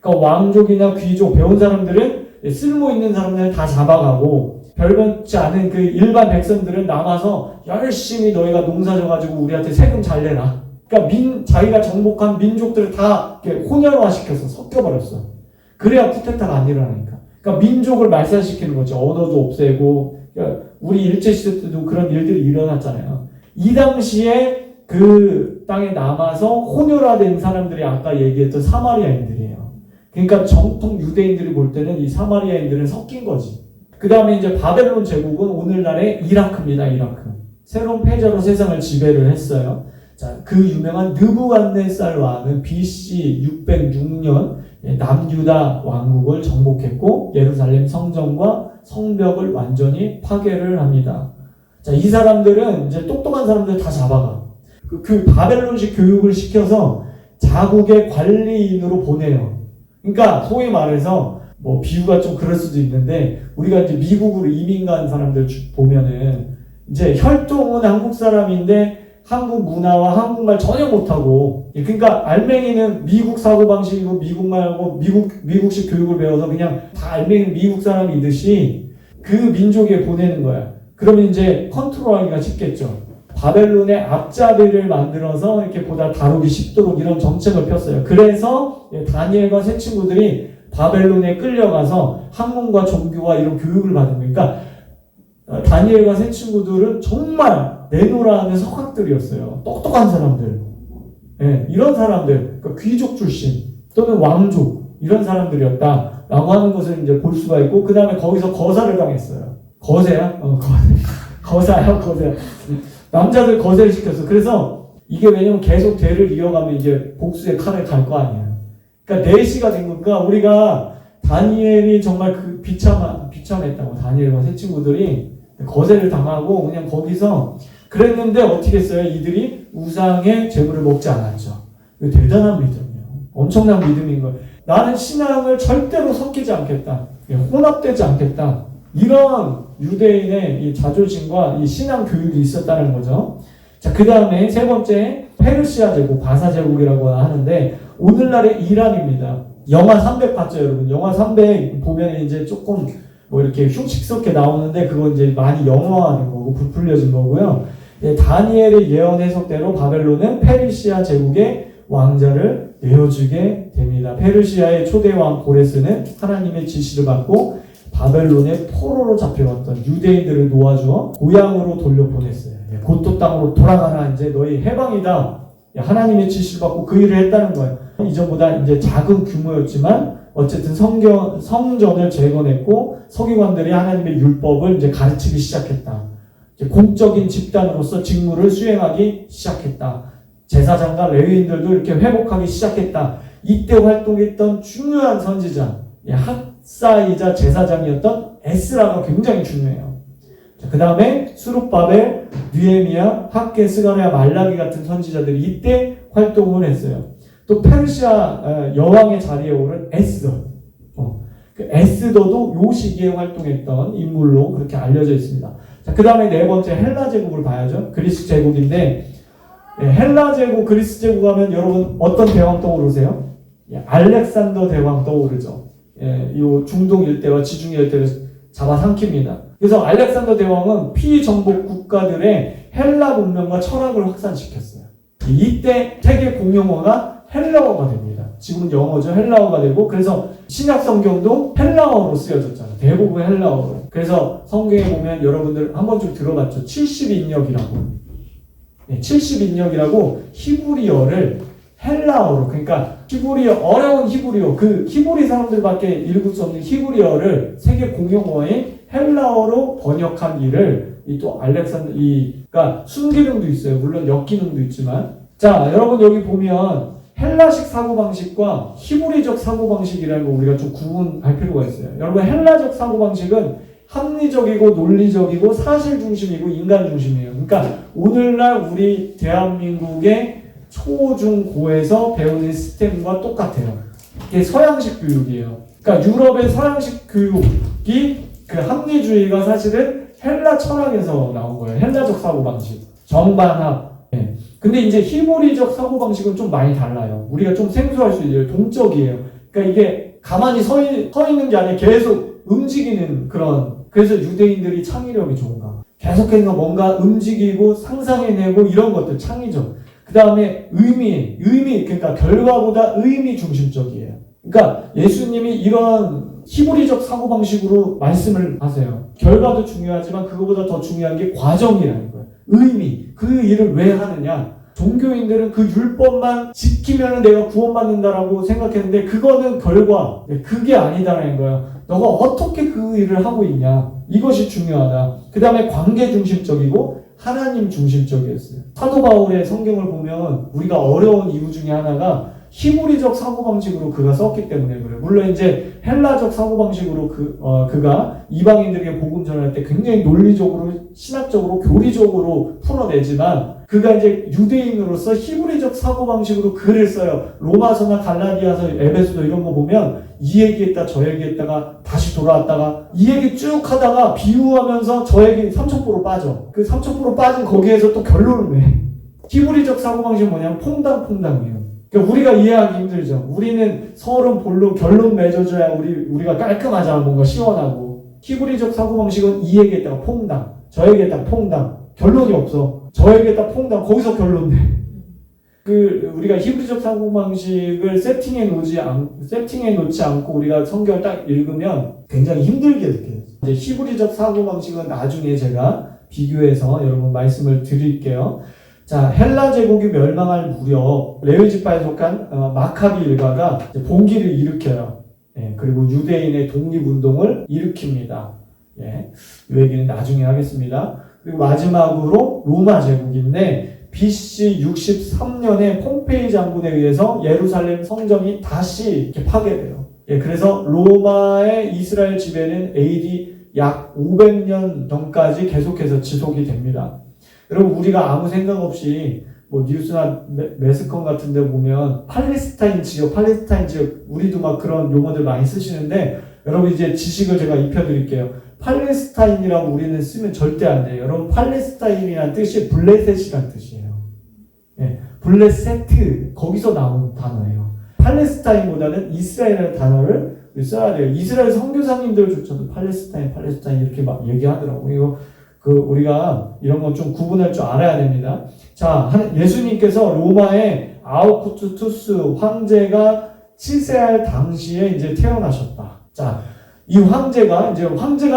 그러니까 왕족이나 귀족, 배운 사람들은 쓸모 있는 사람들은 다 잡아가고 별것지 않은 그 일반 백성들은 남아서 열심히 너희가 농사져가지고 우리한테 세금 잘 내라. 그러니까 자기가 정복한 민족들을 다 혼혈화시켜서 섞여버렸어. 그래야 쿠데타가 안 일어나니까. 그러니까 민족을 말살시키는 거죠. 언어도 없애고. 그러니까 우리 일제시대 때도 그런 일들이 일어났잖아요. 이 당시에 그 땅에 남아서 혼혈화된 사람들이 아까 얘기했던 사마리아인들이에요. 그러니까 정통 유대인들이 볼 때는 이 사마리아인들은 섞인 거지. 그 다음에 이제 바벨론 제국은 오늘날의 이라크입니다. 이라크. 새로운 패자로 세상을 지배를 했어요. 자, 그 유명한 느부갓네살 왕은 BC 606년 남유다 왕국을 정복했고 예루살렘 성전과 성벽을 완전히 파괴를 합니다. 자, 이 사람들은 이제 똑똑한 사람들 다 잡아가. 그 바벨론식 교육을 시켜서 자국의 관리인으로 보내요. 그러니까 소위 말해서 뭐 비유가 좀 그럴 수도 있는데 우리가 이제 미국으로 이민 간 사람들 보면은 이제 혈통은 한국 사람인데 한국 문화와 한국말 전혀 못하고, 그러니까 알맹이는 미국 사고방식이고 미국말하고 미국식 교육을 배워서 그냥 다 알맹이 미국 사람이듯이 그 민족에 보내는 거야. 그러면 이제 컨트롤하기가 쉽겠죠. 바벨론의 앞잡이를 만들어서 이렇게 보다 다루기 쉽도록 이런 정책을 폈어요. 그래서 다니엘과 세 친구들이 바벨론에 끌려가서 학문과 종교와 이런 교육을 받은 거예요. 그러니까 다니엘과 세 친구들은 정말 내노라 하는 석학들이었어요. 똑똑한 사람들. 이런 사람들, 그러니까 귀족 출신 또는 왕족 이런 사람들이었다라고 하는 것을 이제 볼 수가 있고, 그 다음에 거기서 거사를 당했어요. 거세야? 거사야, 거세야. 남자들 거세를 시켰어. 그래서 이게 왜냐면 계속 대를 이어가면 이제 복수의 칼을 갈 거 아니에요. 그러니까 내시가 된 거니까 우리가 다니엘이 정말 그 비참했다고, 다니엘과 세 친구들이 거세를 당하고 그냥 거기서 그랬는데 어떻게 했어요? 이들이 우상의 제물을 먹지 않았죠. 대단한 믿음이에요. 엄청난 믿음인 거예요. 나는 신앙을 절대로 섞이지 않겠다. 혼합되지 않겠다. 이런 유대인의 이 자존심과 이 신앙 교육이 있었다는 거죠. 자, 그 다음에 세 번째, 페르시아 제국, 바사 제국이라고 하는데, 오늘날의 이란입니다. 영화 300 봤죠, 여러분? 영화 300 보면 이제 조금 뭐 이렇게 흉측스럽게 나오는데, 그건 이제 많이 영화화된 거고, 부풀려진 거고요. 다니엘의 예언 해석대로 바벨론은 페르시아 제국의 왕자를 내어주게 됩니다. 페르시아의 초대왕 고레스는 하나님의 지시를 받고 바벨론의 포로로 잡혀갔던 유대인들을 놓아주어 고향으로 돌려보냈어요. 고토 땅으로 돌아가라, 이제 너희 해방이다. 하나님의 지시를 받고 그 일을 했다는 거예요. 이전보다 이제 작은 규모였지만 어쨌든 성전을 재건했고 서기관들이 하나님의 율법을 이제 가르치기 시작했다. 이제 공적인 집단으로서 직무를 수행하기 시작했다. 제사장과 레위인들도 이렇게 회복하기 시작했다. 이때 활동했던 중요한 선지자, 학사이자 제사장이었던 에스라가 굉장히 중요해요. 그 다음에 수룹바벨, 느헤미야, 학개, 스가랴, 말라기 같은 선지자들이 이때 활동을 했어요. 또 페르시아 여왕의 자리에 오른 에스더, 그 에스더도 요 시기에 활동했던 인물로 그렇게 알려져 있습니다. 자, 그 다음에 네 번째 헬라 제국을 봐야죠. 그리스 제국인데, 헬라 제국, 그리스 제국 하면 여러분 어떤 대왕 떠오르세요? 알렉산더 대왕 떠오르죠. 이 중동 일대와 지중해 일대를 잡아삼킵니다. 그래서 알렉산더 대왕은 피정복 국가들의 헬라 문명과 철학을 확산시켰어요. 이때 세계 공용어가 헬라어가 됩니다. 지금은 영어죠. 헬라어가 되고, 그래서 신약 성경도 헬라어로 쓰여졌잖아요. 대부분 헬라어로. 그래서 성경에 보면 여러분들 한 번쯤 들어봤죠. 70인역이라고. 70인역이라고 히브리어를 헬라어로, 그러니까 어려운 히브리어, 그 히브리 사람들밖에 읽을 수 없는 히브리어를 세계 공용어의 헬라어로 번역한 일을 또 그러니까 순기능도 있어요. 물론 역기능도 있지만. 자, 여러분 여기 보면 헬라식 사고방식과 히브리적 사고방식이라는 거 우리가 좀 구분할 필요가 있어요. 여러분 헬라적 사고방식은 합리적이고 논리적이고 사실 중심이고 인간 중심이에요. 그러니까 오늘날 우리 대한민국의 초, 중, 고에서 배우는 시스템과 똑같아요. 이게 서양식 교육이에요. 그러니까 유럽의 서양식 교육이 그 합리주의가 사실은 헬라 철학에서 나온 거예요. 헬라적 사고방식. 정반합. 근데 이제 히브리적 사고방식은 좀 많이 달라요. 우리가 좀 생소할 수 있어요. 동적이에요. 그러니까 이게 가만히 서 있는 게 아니라 계속 움직이는 그런, 그래서 유대인들이 창의력이 좋은가. 계속해서 뭔가 움직이고 상상해내고 이런 것들 창의적. 그 다음에 의미, 그러니까 결과보다 의미 중심적이에요. 그러니까 예수님이 이런 히브리적 사고방식으로 말씀을 하세요. 결과도 중요하지만 그거보다 더 중요한 게 과정이라는 거예요. 의미, 그 일을 왜 하느냐. 종교인들은 그 율법만 지키면 내가 구원받는다라고 생각했는데 그거는 결과, 그게 아니다라는 거예요. 너가 어떻게 그 일을 하고 있냐. 이것이 중요하다. 그 다음에 관계 중심적이고 하나님 중심적이었어요. 사도 바울의 성경을 보면 우리가 어려운 이유 중에 하나가 히브리적 사고방식으로 그가 썼기 때문에 그래요. 물론 이제 헬라적 사고방식으로 그가 이방인들에게 복음 전할 때 굉장히 논리적으로, 신학적으로, 교리적으로 풀어내지만 그가 이제 유대인으로서 히브리적 사고방식으로 글을 써요. 로마서나 갈라디아서, 에베소서 이런 거 보면 이 얘기했다 저 얘기했다가 다시 돌아왔다가 이 얘기 쭉 하다가 비유하면서 저 얘기 30% 빠져. 그 30% 빠진 거기에서 또 결론을 내. 히브리적 사고방식은 뭐냐면 퐁당퐁당이에요. 그러니까 우리가 이해하기 힘들죠. 우리는 서론 볼로 결론 맺어줘야 우리가 깔끔하잖아. 뭔가 시원하고. 히브리적 사고방식은 이에게다가 퐁당, 저에게다가 퐁당, 결론이 없어. 저에게다가 퐁당, 거기서 결론 내. 우리가 히브리적 사고방식을 세팅해 놓지 않고 우리가 성경을 딱 읽으면 굉장히 힘들게 느껴요. 이제 히브리적 사고방식은 나중에 제가 비교해서 여러분 말씀을 드릴게요. 자, 헬라 제국이 멸망할 무렵 레위 지파에 속한 마카비 일가가 봉기를 일으켜요. 예, 그리고 유대인의 독립운동을 일으킵니다. 예, 이 얘기는 나중에 하겠습니다. 그리고 마지막으로 로마 제국인데 BC 63년에 폼페이 장군에 의해서 예루살렘 성전이 다시 이렇게 파괴돼요. 예, 그래서 로마의 이스라엘 지배는 AD 약 500년 전까지 계속해서 지속이 됩니다. 여러분, 우리가 아무 생각 없이 뭐 뉴스나 매스컴 같은 데 보면 팔레스타인 지역, 우리도 막 그런 용어들 많이 쓰시는데 여러분 이제 지식을 제가 입혀드릴게요. 팔레스타인이라고 우리는 쓰면 절대 안 돼요. 여러분, 팔레스타인이라는 뜻이 블레셋이라는 뜻이에요. 예, 블레세트, 거기서 나온 단어예요. 팔레스타인보다는 이스라엘이라는 단어를 써야 돼요. 이스라엘 선교사님들조차도 팔레스타인 이렇게 막 얘기하더라고요. 우리가 이런 건 좀 구분할 줄 알아야 됩니다. 자, 예수님께서 로마의 아우쿠스투스 황제가 치세할 당시에 이제 태어나셨다. 자, 이 황제가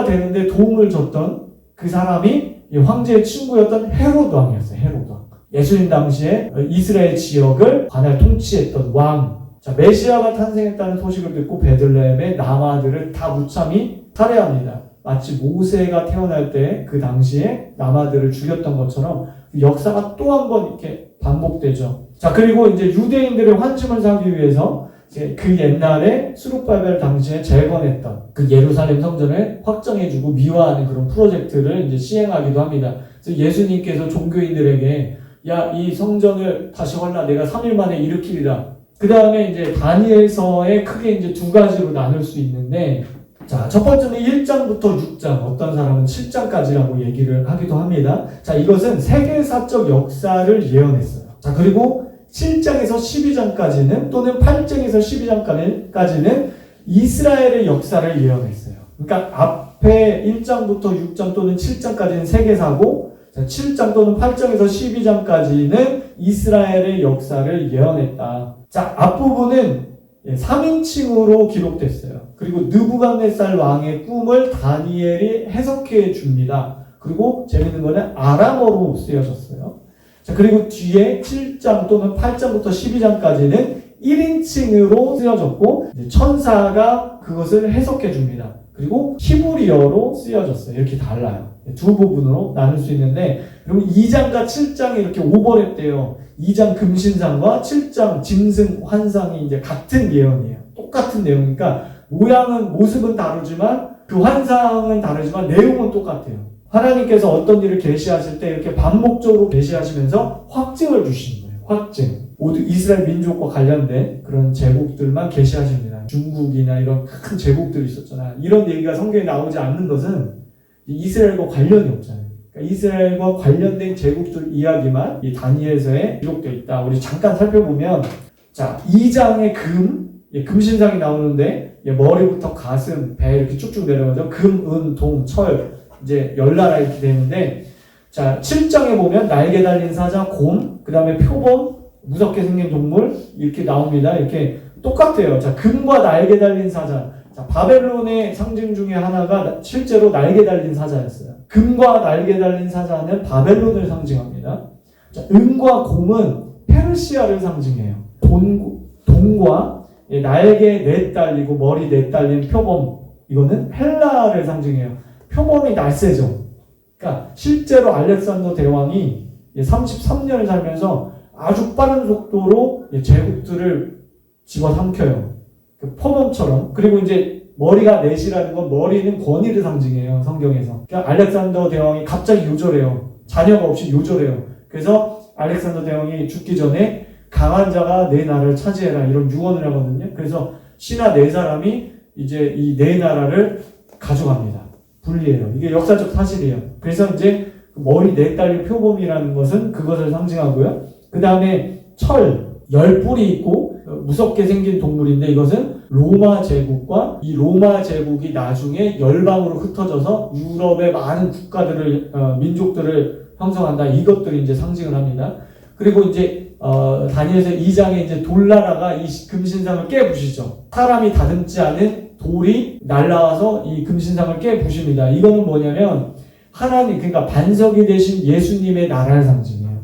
되는데 도움을 줬던 그 사람이 이 황제의 친구였던 헤로드 왕이었어요. 헤로드 왕. 예수님 당시에 이스라엘 지역을 관할 통치했던 왕. 자, 메시아가 탄생했다는 소식을 듣고 베들레헴의 남아들을 다 무참히 살해합니다. 마치 모세가 태어날 때 그 당시에 남아들을 죽였던 것처럼 역사가 또 한 번 이렇게 반복되죠. 자, 그리고 이제 유대인들의 환심을 사기 위해서 이제 그 옛날에 수룹바벨 당시에 재건했던 그 예루살렘 성전을 확정해주고 미화하는 그런 프로젝트를 이제 시행하기도 합니다. 그래서 예수님께서 종교인들에게 야, 이 성전을 다시 헐라, 내가 3일 만에 일으키리라. 그 다음에 이제 다니엘서에 크게 이제 두 가지로 나눌 수 있는데, 자, 첫 번째는 1장부터 6장, 어떤 사람은 7장까지라고 얘기를 하기도 합니다. 자, 이것은 세계사적 역사를 예언했어요. 자, 그리고 7장에서 12장까지는 또는 8장에서 12장까지는 이스라엘의 역사를 예언했어요. 그러니까 앞에 1장부터 6장 또는 7장까지는 세계사고, 자, 7장 또는 8장에서 12장까지는 이스라엘의 역사를 예언했다. 자, 앞부분은 3인칭으로 기록됐어요. 그리고 느부갓네살 왕의 꿈을 다니엘이 해석해 줍니다. 그리고 재밌는 거는 아람어로 쓰여졌어요. 자, 그리고 뒤에 7장 또는 8장부터 12장까지는 1인칭으로 쓰여졌고 천사가 그것을 해석해 줍니다. 그리고 히브리어로 쓰여졌어요. 이렇게 달라요. 두 부분으로 나눌 수 있는데, 그리고 2장과 7장이 이렇게 오버랩돼요. 2장 금신상과 7장 짐승 환상이 이제 같은 예언이에요. 똑같은 내용이니까 모습은 다르지만 그 환상은 다르지만 내용은 똑같아요. 하나님께서 어떤 일을 계시하실 때 이렇게 반복적으로 계시하시면서 확증을 주시는 거예요. 확증. 모두 이스라엘 민족과 관련된 그런 제국들만 계시하십니다. 중국이나 이런 큰 제국들이 있었잖아요. 이런 얘기가 성경에 나오지 않는 것은 이스라엘과 관련이 없잖아요. 그러니까 이스라엘과 관련된 제국들 이야기만 이 다니엘서에 기록되어 있다. 우리 잠깐 살펴보면, 자, 2장의 금신상이 나오는데 머리부터 가슴, 배 이렇게 쭉쭉 내려가죠. 금, 은, 동, 철, 이제 10나라 이렇게 되는데, 자, 7장에 보면 날개 달린 사자, 곰, 그 다음에 표범, 무섭게 생긴 동물 이렇게 나옵니다. 이렇게 똑같아요. 자, 금과 날개 달린 사자. 자, 바벨론의 상징 중에 하나가 실제로 날개 달린 사자였어요. 금과 날개 달린 사자는 바벨론을 상징합니다. 자, 은과 곰은 페르시아를 상징해요. 동과 날개 넷 달리고 머리 넷 달린 표범, 이거는 헬라를 상징해요. 표범이 날쌔죠. 그러니까 실제로 알렉산더 대왕이 33년을 살면서 아주 빠른 속도로 제국들을 집어삼켜요. 그 표범처럼. 그리고 이제 머리가 넷이라는 건 머리는 권위를 상징해요. 성경에서. 그러니까 알렉산더 대왕이 갑자기 요절해요. 자녀가 없이 요절해요. 그래서 알렉산더 대왕이 죽기 전에 강한 자가 내 나라를 차지해라 이런 유언을 하거든요. 그래서 신하 4사람이 이제 이 4나라를 가져갑니다. 분리해요. 이게 역사적 사실이에요. 그래서 이제 머리 4달리 표범이라는 것은 그것을 상징하고요. 그 다음에 철, 10뿔이 있고 무섭게 생긴 동물인데 이것은 로마 제국과 이 로마 제국이 나중에 열방으로 흩어져서 유럽의 많은 국가들을 민족들을 형성한다. 이것들이 이제 상징을 합니다. 그리고 이제 다니엘서 2장에 이제 돌나라가 이 금신상을 깨부시죠. 사람이 다듬지 않은 돌이 날라와서 이 금신상을 깨부십니다. 이거는 뭐냐면 하나님, 그러니까 반석이 되신 예수님의 나라를 상징해요.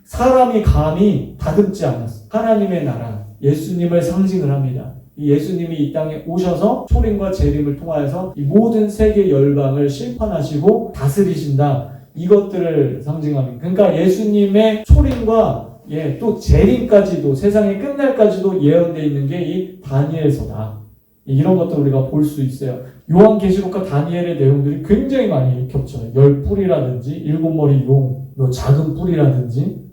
사람이 감히 다듬지 않았어. 하나님의 나라, 예수님을 상징을 합니다. 이 예수님이 이 땅에 오셔서 초림과 재림을 통하여서 이 모든 세계 열방을 심판하시고 다스리신다. 이것들을 상징합니다. 그러니까 예수님의 초림과 또 재림까지도, 세상의 끝날까지도 예언되어 있는 게 이 다니엘서다. 이런 것도 우리가 볼 수 있어요. 요한계시록과 다니엘의 내용들이 굉장히 많이 겹쳐요. 10뿔이라든지 7머리 용, 작은 뿔이라든지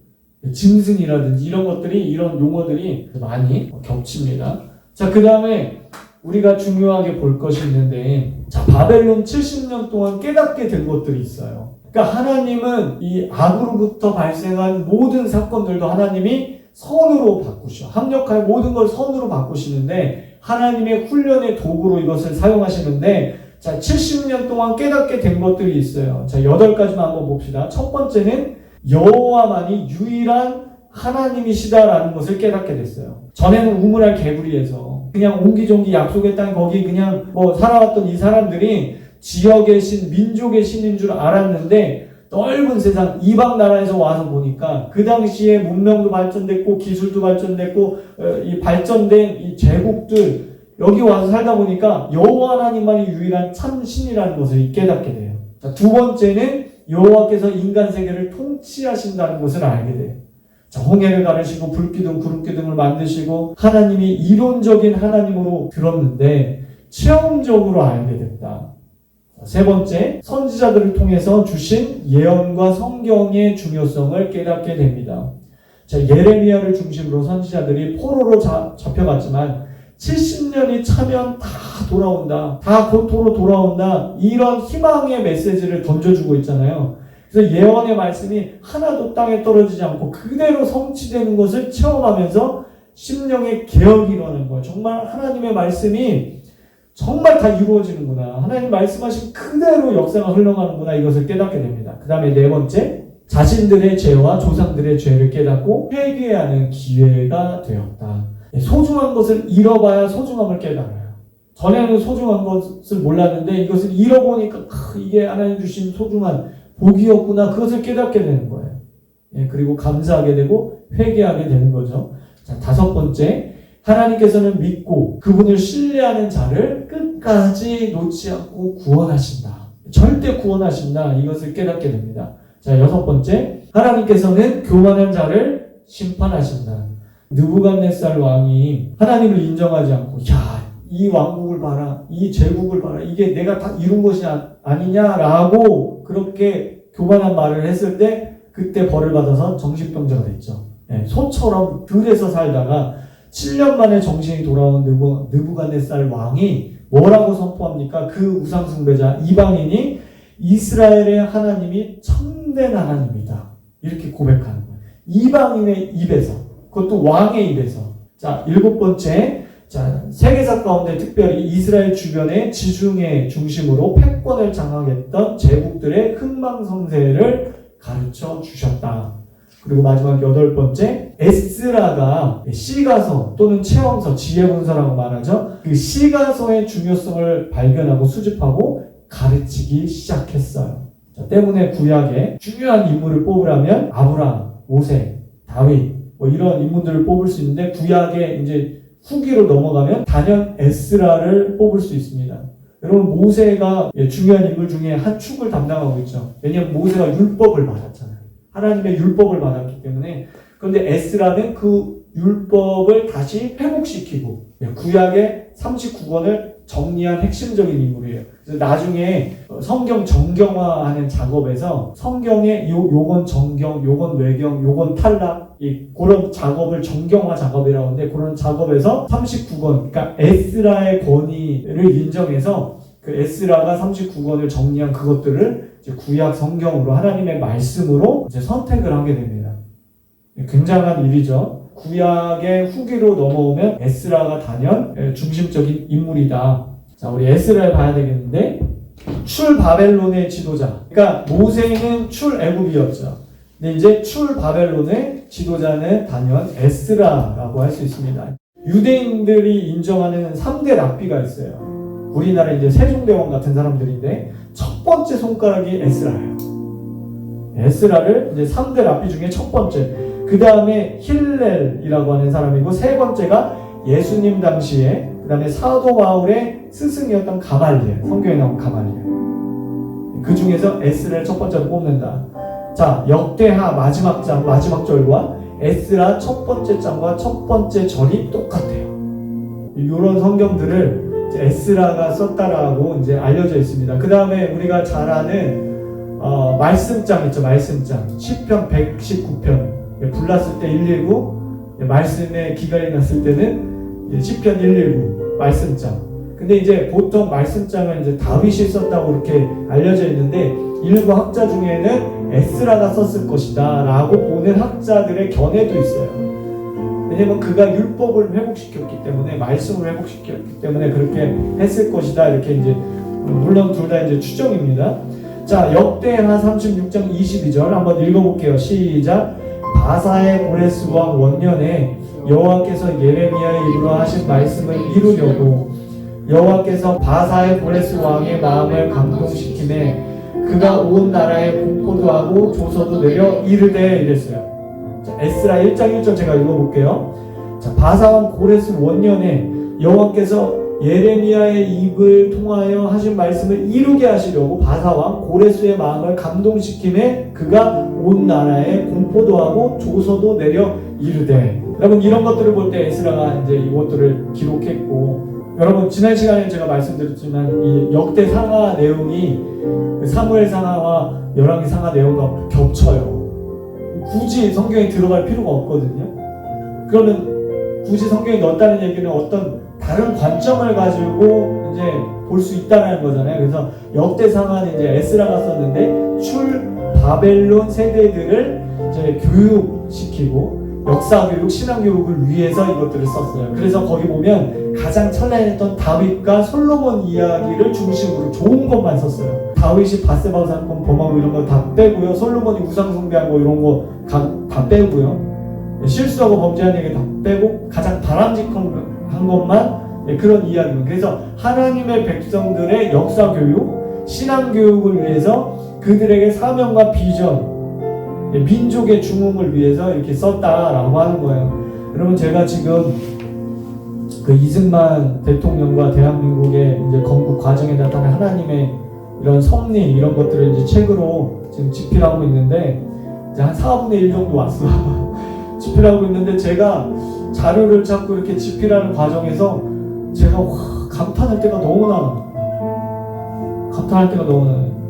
짐승이라든지 이런 것들이, 이런 용어들이 많이 겹칩니다. 자, 그 다음에 우리가 중요하게 볼 것이 있는데, 자, 바벨론 70년 동안 깨닫게 된 것들이 있어요. 그러니까 하나님은 이 악으로부터 발생한 모든 사건들도 하나님이 선으로 바꾸셔. 합력하여 모든 걸 선으로 바꾸시는데, 하나님의 훈련의 도구로 이것을 사용하시는데, 자, 70년 동안 깨닫게 된 것들이 있어요. 자, 8가지만 한번 봅시다. 첫 번째는 여호와만이 유일한 하나님이시다라는 것을 깨닫게 됐어요. 전에는 우물할 개구리에서 그냥 옹기종기 약속의 땅 거기 그냥 살아왔던 이 사람들이 지역의 신, 민족의 신인 줄 알았는데 넓은 세상 이방 나라에서 와서 보니까 그 당시에 문명도 발전됐고 기술도 발전됐고 이 발전된 이 제국들 여기 와서 살다 보니까 여호와 하나님만이 유일한 참 신이라는 것을 깨닫게 돼요. 자, 두 번째는 여호와께서 인간 세계를 통치하신다는 것을 알게 돼요. 자, 홍해를 가르시고 불기둥, 구름기둥을 만드시고 하나님이 이론적인 하나님으로 들었는데 체험적으로 알게 됐다. 세 번째, 선지자들을 통해서 주신 예언과 성경의 중요성을 깨닫게 됩니다. 자, 예레미야를 중심으로 선지자들이 포로로 잡혀갔지만 70년이 차면 다 돌아온다. 다 곧 돌아온다. 이런 희망의 메시지를 던져주고 있잖아요. 그래서 예언의 말씀이 하나도 땅에 떨어지지 않고 그대로 성취되는 것을 체험하면서 심령의 개혁이 일어나는 거예요. 정말 하나님의 말씀이 정말 다 이루어지는구나. 하나님 말씀하신 그대로 역사가 흘러가는구나. 이것을 깨닫게 됩니다. 그 다음에 네 번째, 자신들의 죄와 조상들의 죄를 깨닫고 회개하는 기회가 되었다. 소중한 것을 잃어봐야 소중함을 깨달아요. 전에는 소중한 것을 몰랐는데 이것을 잃어보니까 이게 하나님 주신 소중한 복이었구나. 그것을 깨닫게 되는 거예요. 그리고 감사하게 되고 회개하게 되는 거죠. 자, 다섯 번째, 하나님께서는 믿고 그분을 신뢰하는 자를 끝까지 놓지 않고 구원하신다. 절대 구원하신다. 이것을 깨닫게 됩니다. 자, 여섯 번째, 하나님께서는 교만한 자를 심판하신다. 느부갓네살 왕이 하나님을 인정하지 않고 이 왕국을 봐라, 이 제국을 봐라, 이게 내가 다 이룬 것이 아니냐라고 그렇게 교만한 말을 했을 때 그때 벌을 받아서 정신병자가 됐죠. 소처럼 들에서 살다가 7년 만에 정신이 돌아온 느부갓네살 왕이 뭐라고 선포합니까? 그 우상숭배자 이방인이 이스라엘의 하나님이 참된 하나님이다. 이렇게 고백하는 거예요. 이방인의 입에서, 그것도 왕의 입에서. 자, 일곱 번째, 자, 세계사 가운데 특별히 이스라엘 주변의 지중해 중심으로 패권을 장악했던 제국들의 흥망성쇠를 가르쳐 주셨다. 그리고 마지막 여덟 번째, 에스라가 시가서 또는 체험서, 지혜문서라고 말하죠. 그 시가서의 중요성을 발견하고 수집하고 가르치기 시작했어요. 자, 때문에 구약에 중요한 인물을 뽑으라면 아브라함, 모세, 다윗 이런 인물들을 뽑을 수 있는데 구약에 이제 후기로 넘어가면 단연 에스라를 뽑을 수 있습니다. 여러분, 모세가 중요한 인물 중에 한 축을 담당하고 있죠. 왜냐하면 모세가 율법을 받았잖아요. 하나님의 율법을 받았기 때문에. 그런데 에스라는 그 율법을 다시 회복시키고 구약의 39권을 정리한 핵심적인 인물이에요. 그래서 나중에 성경 정경화하는 작업에서 성경의 요건 정경, 요건 외경, 요건 탈락, 그런 작업을 정경화 작업이라고 하는데 그런 작업에서 39권, 그러니까 에스라의 권위를 인정해서 그 에스라가 39권을 정리한 그것들을 이제 구약 성경으로 하나님의 말씀으로 이제 선택을 하게 됩니다. 굉장한 일이죠. 구약의 후기로 넘어오면 에스라가 단연 중심적인 인물이다. 자, 우리 에스라를 봐야 되겠는데, 출 바벨론의 지도자. 그러니까 모세는 출 애굽이었죠. 근데 이제 출 바벨론의 지도자는 단연 에스라라고 할 수 있습니다. 유대인들이 인정하는 3대 랍비가 있어요. 우리나라 이제 세종대왕 같은 사람들인데 첫 번째 손가락이 에스라예요. 에스라를 이제 3대 랍비 중에 첫 번째. 그 다음에 힐렐이라고 하는 사람이고, 세 번째가 예수님 당시에 그 다음에 사도 바울의 스승이었던 가말리엘, 성경에 나온 가말리엘. 그 중에서 에스라를 첫 번째로 뽑는다. 자, 역대하 마지막 장, 마지막 절과 에스라 첫 번째 장과 첫 번째 절이 똑같아요. 이런 성경들을 에스라가 썼다라고 이제 알려져 있습니다. 그 다음에 우리가 잘 아는 말씀장 있죠, 말씀장. 시편 119편. 불났을 때 119, 말씀에 기갈이 났을 때는 시편 119 말씀장. 근데 이제 보통 말씀장을 이제 다윗이 썼다고 이렇게 알려져 있는데, 일부 학자 중에는 에스라가 썼을 것이다 라고 보는 학자들의 견해도 있어요. 왜냐면 그가 율법을 회복시켰기 때문에, 말씀을 회복시켰기 때문에 그렇게 했을 것이다, 이렇게 이제 물론 둘 다 이제 추정입니다. 자, 역대하 36장 22절 한번 읽어볼게요. 시작. 바사의 고레스 왕 원년에 여호와께서 예레미야의 입으로 하신 말씀을 이루려고 여호와께서 바사의 고레스 왕의 마음을 감동시키매 그가 온 나라에 공포도 하고 조서도 내려 이르되 이랬어요. 자, 에스라 1장 1절 제가 읽어볼게요. 자, 바사 왕 고레스 원년에 여호와께서 예레미야의 입을 통하여 하신 말씀을 이루게 하시려고 바사 왕 고레스의 마음을 감동시키매 그가 온 나라에 공포도 하고 조서도 내려 이르되. 여러분, 이런 것들을 볼 때 에스라가 이제 이것들을 기록했고, 여러분 지난 시간에 제가 말씀드렸지만 이 역대 상하 내용이 사무엘 상하와 열왕기 상하 내용과 겹쳐요. 굳이 성경에 들어갈 필요가 없거든요. 그러면 굳이 성경에 넣었다는 얘기는 어떤 다른 관점을 가지고 이제 볼 수 있다는 거잖아요. 그래서 역대 상하는 이제 에스라가 썼는데 출 바벨론 세대들을 이제 교육시키고 역사 교육, 신앙 교육을 위해서 이것들을 썼어요. 그래서 거기 보면 가장 찬란했던 다윗과 솔로몬 이야기를 중심으로 좋은 것만 썼어요. 다윗이 바세바 사건 범하고 이런 거 다 빼고요. 솔로몬이 우상 숭배한 거 이런 거 다 빼고요. 실수하고 범죄한 얘기 다 빼고 가장 바람직한 것만 그런 이야기입니다. 그래서 하나님의 백성들의 역사 교육, 신앙 교육을 위해서 그들에게 사명과 비전, 민족의 중흥을 위해서 이렇게 썼다라고 하는 거예요. 여러분, 제가 지금 그 이승만 대통령과 대한민국의 이제 건국 과정에 나타난 하나님의 이런 섭리, 이런 것들을 이제 책으로 지금 집필하고 있는데, 이제 한 4분의 1 정도 왔어. 집필하고 있는데, 제가 자료를 찾고 이렇게 집필하는 과정에서 제가 감탄할 때가 너무 많아요.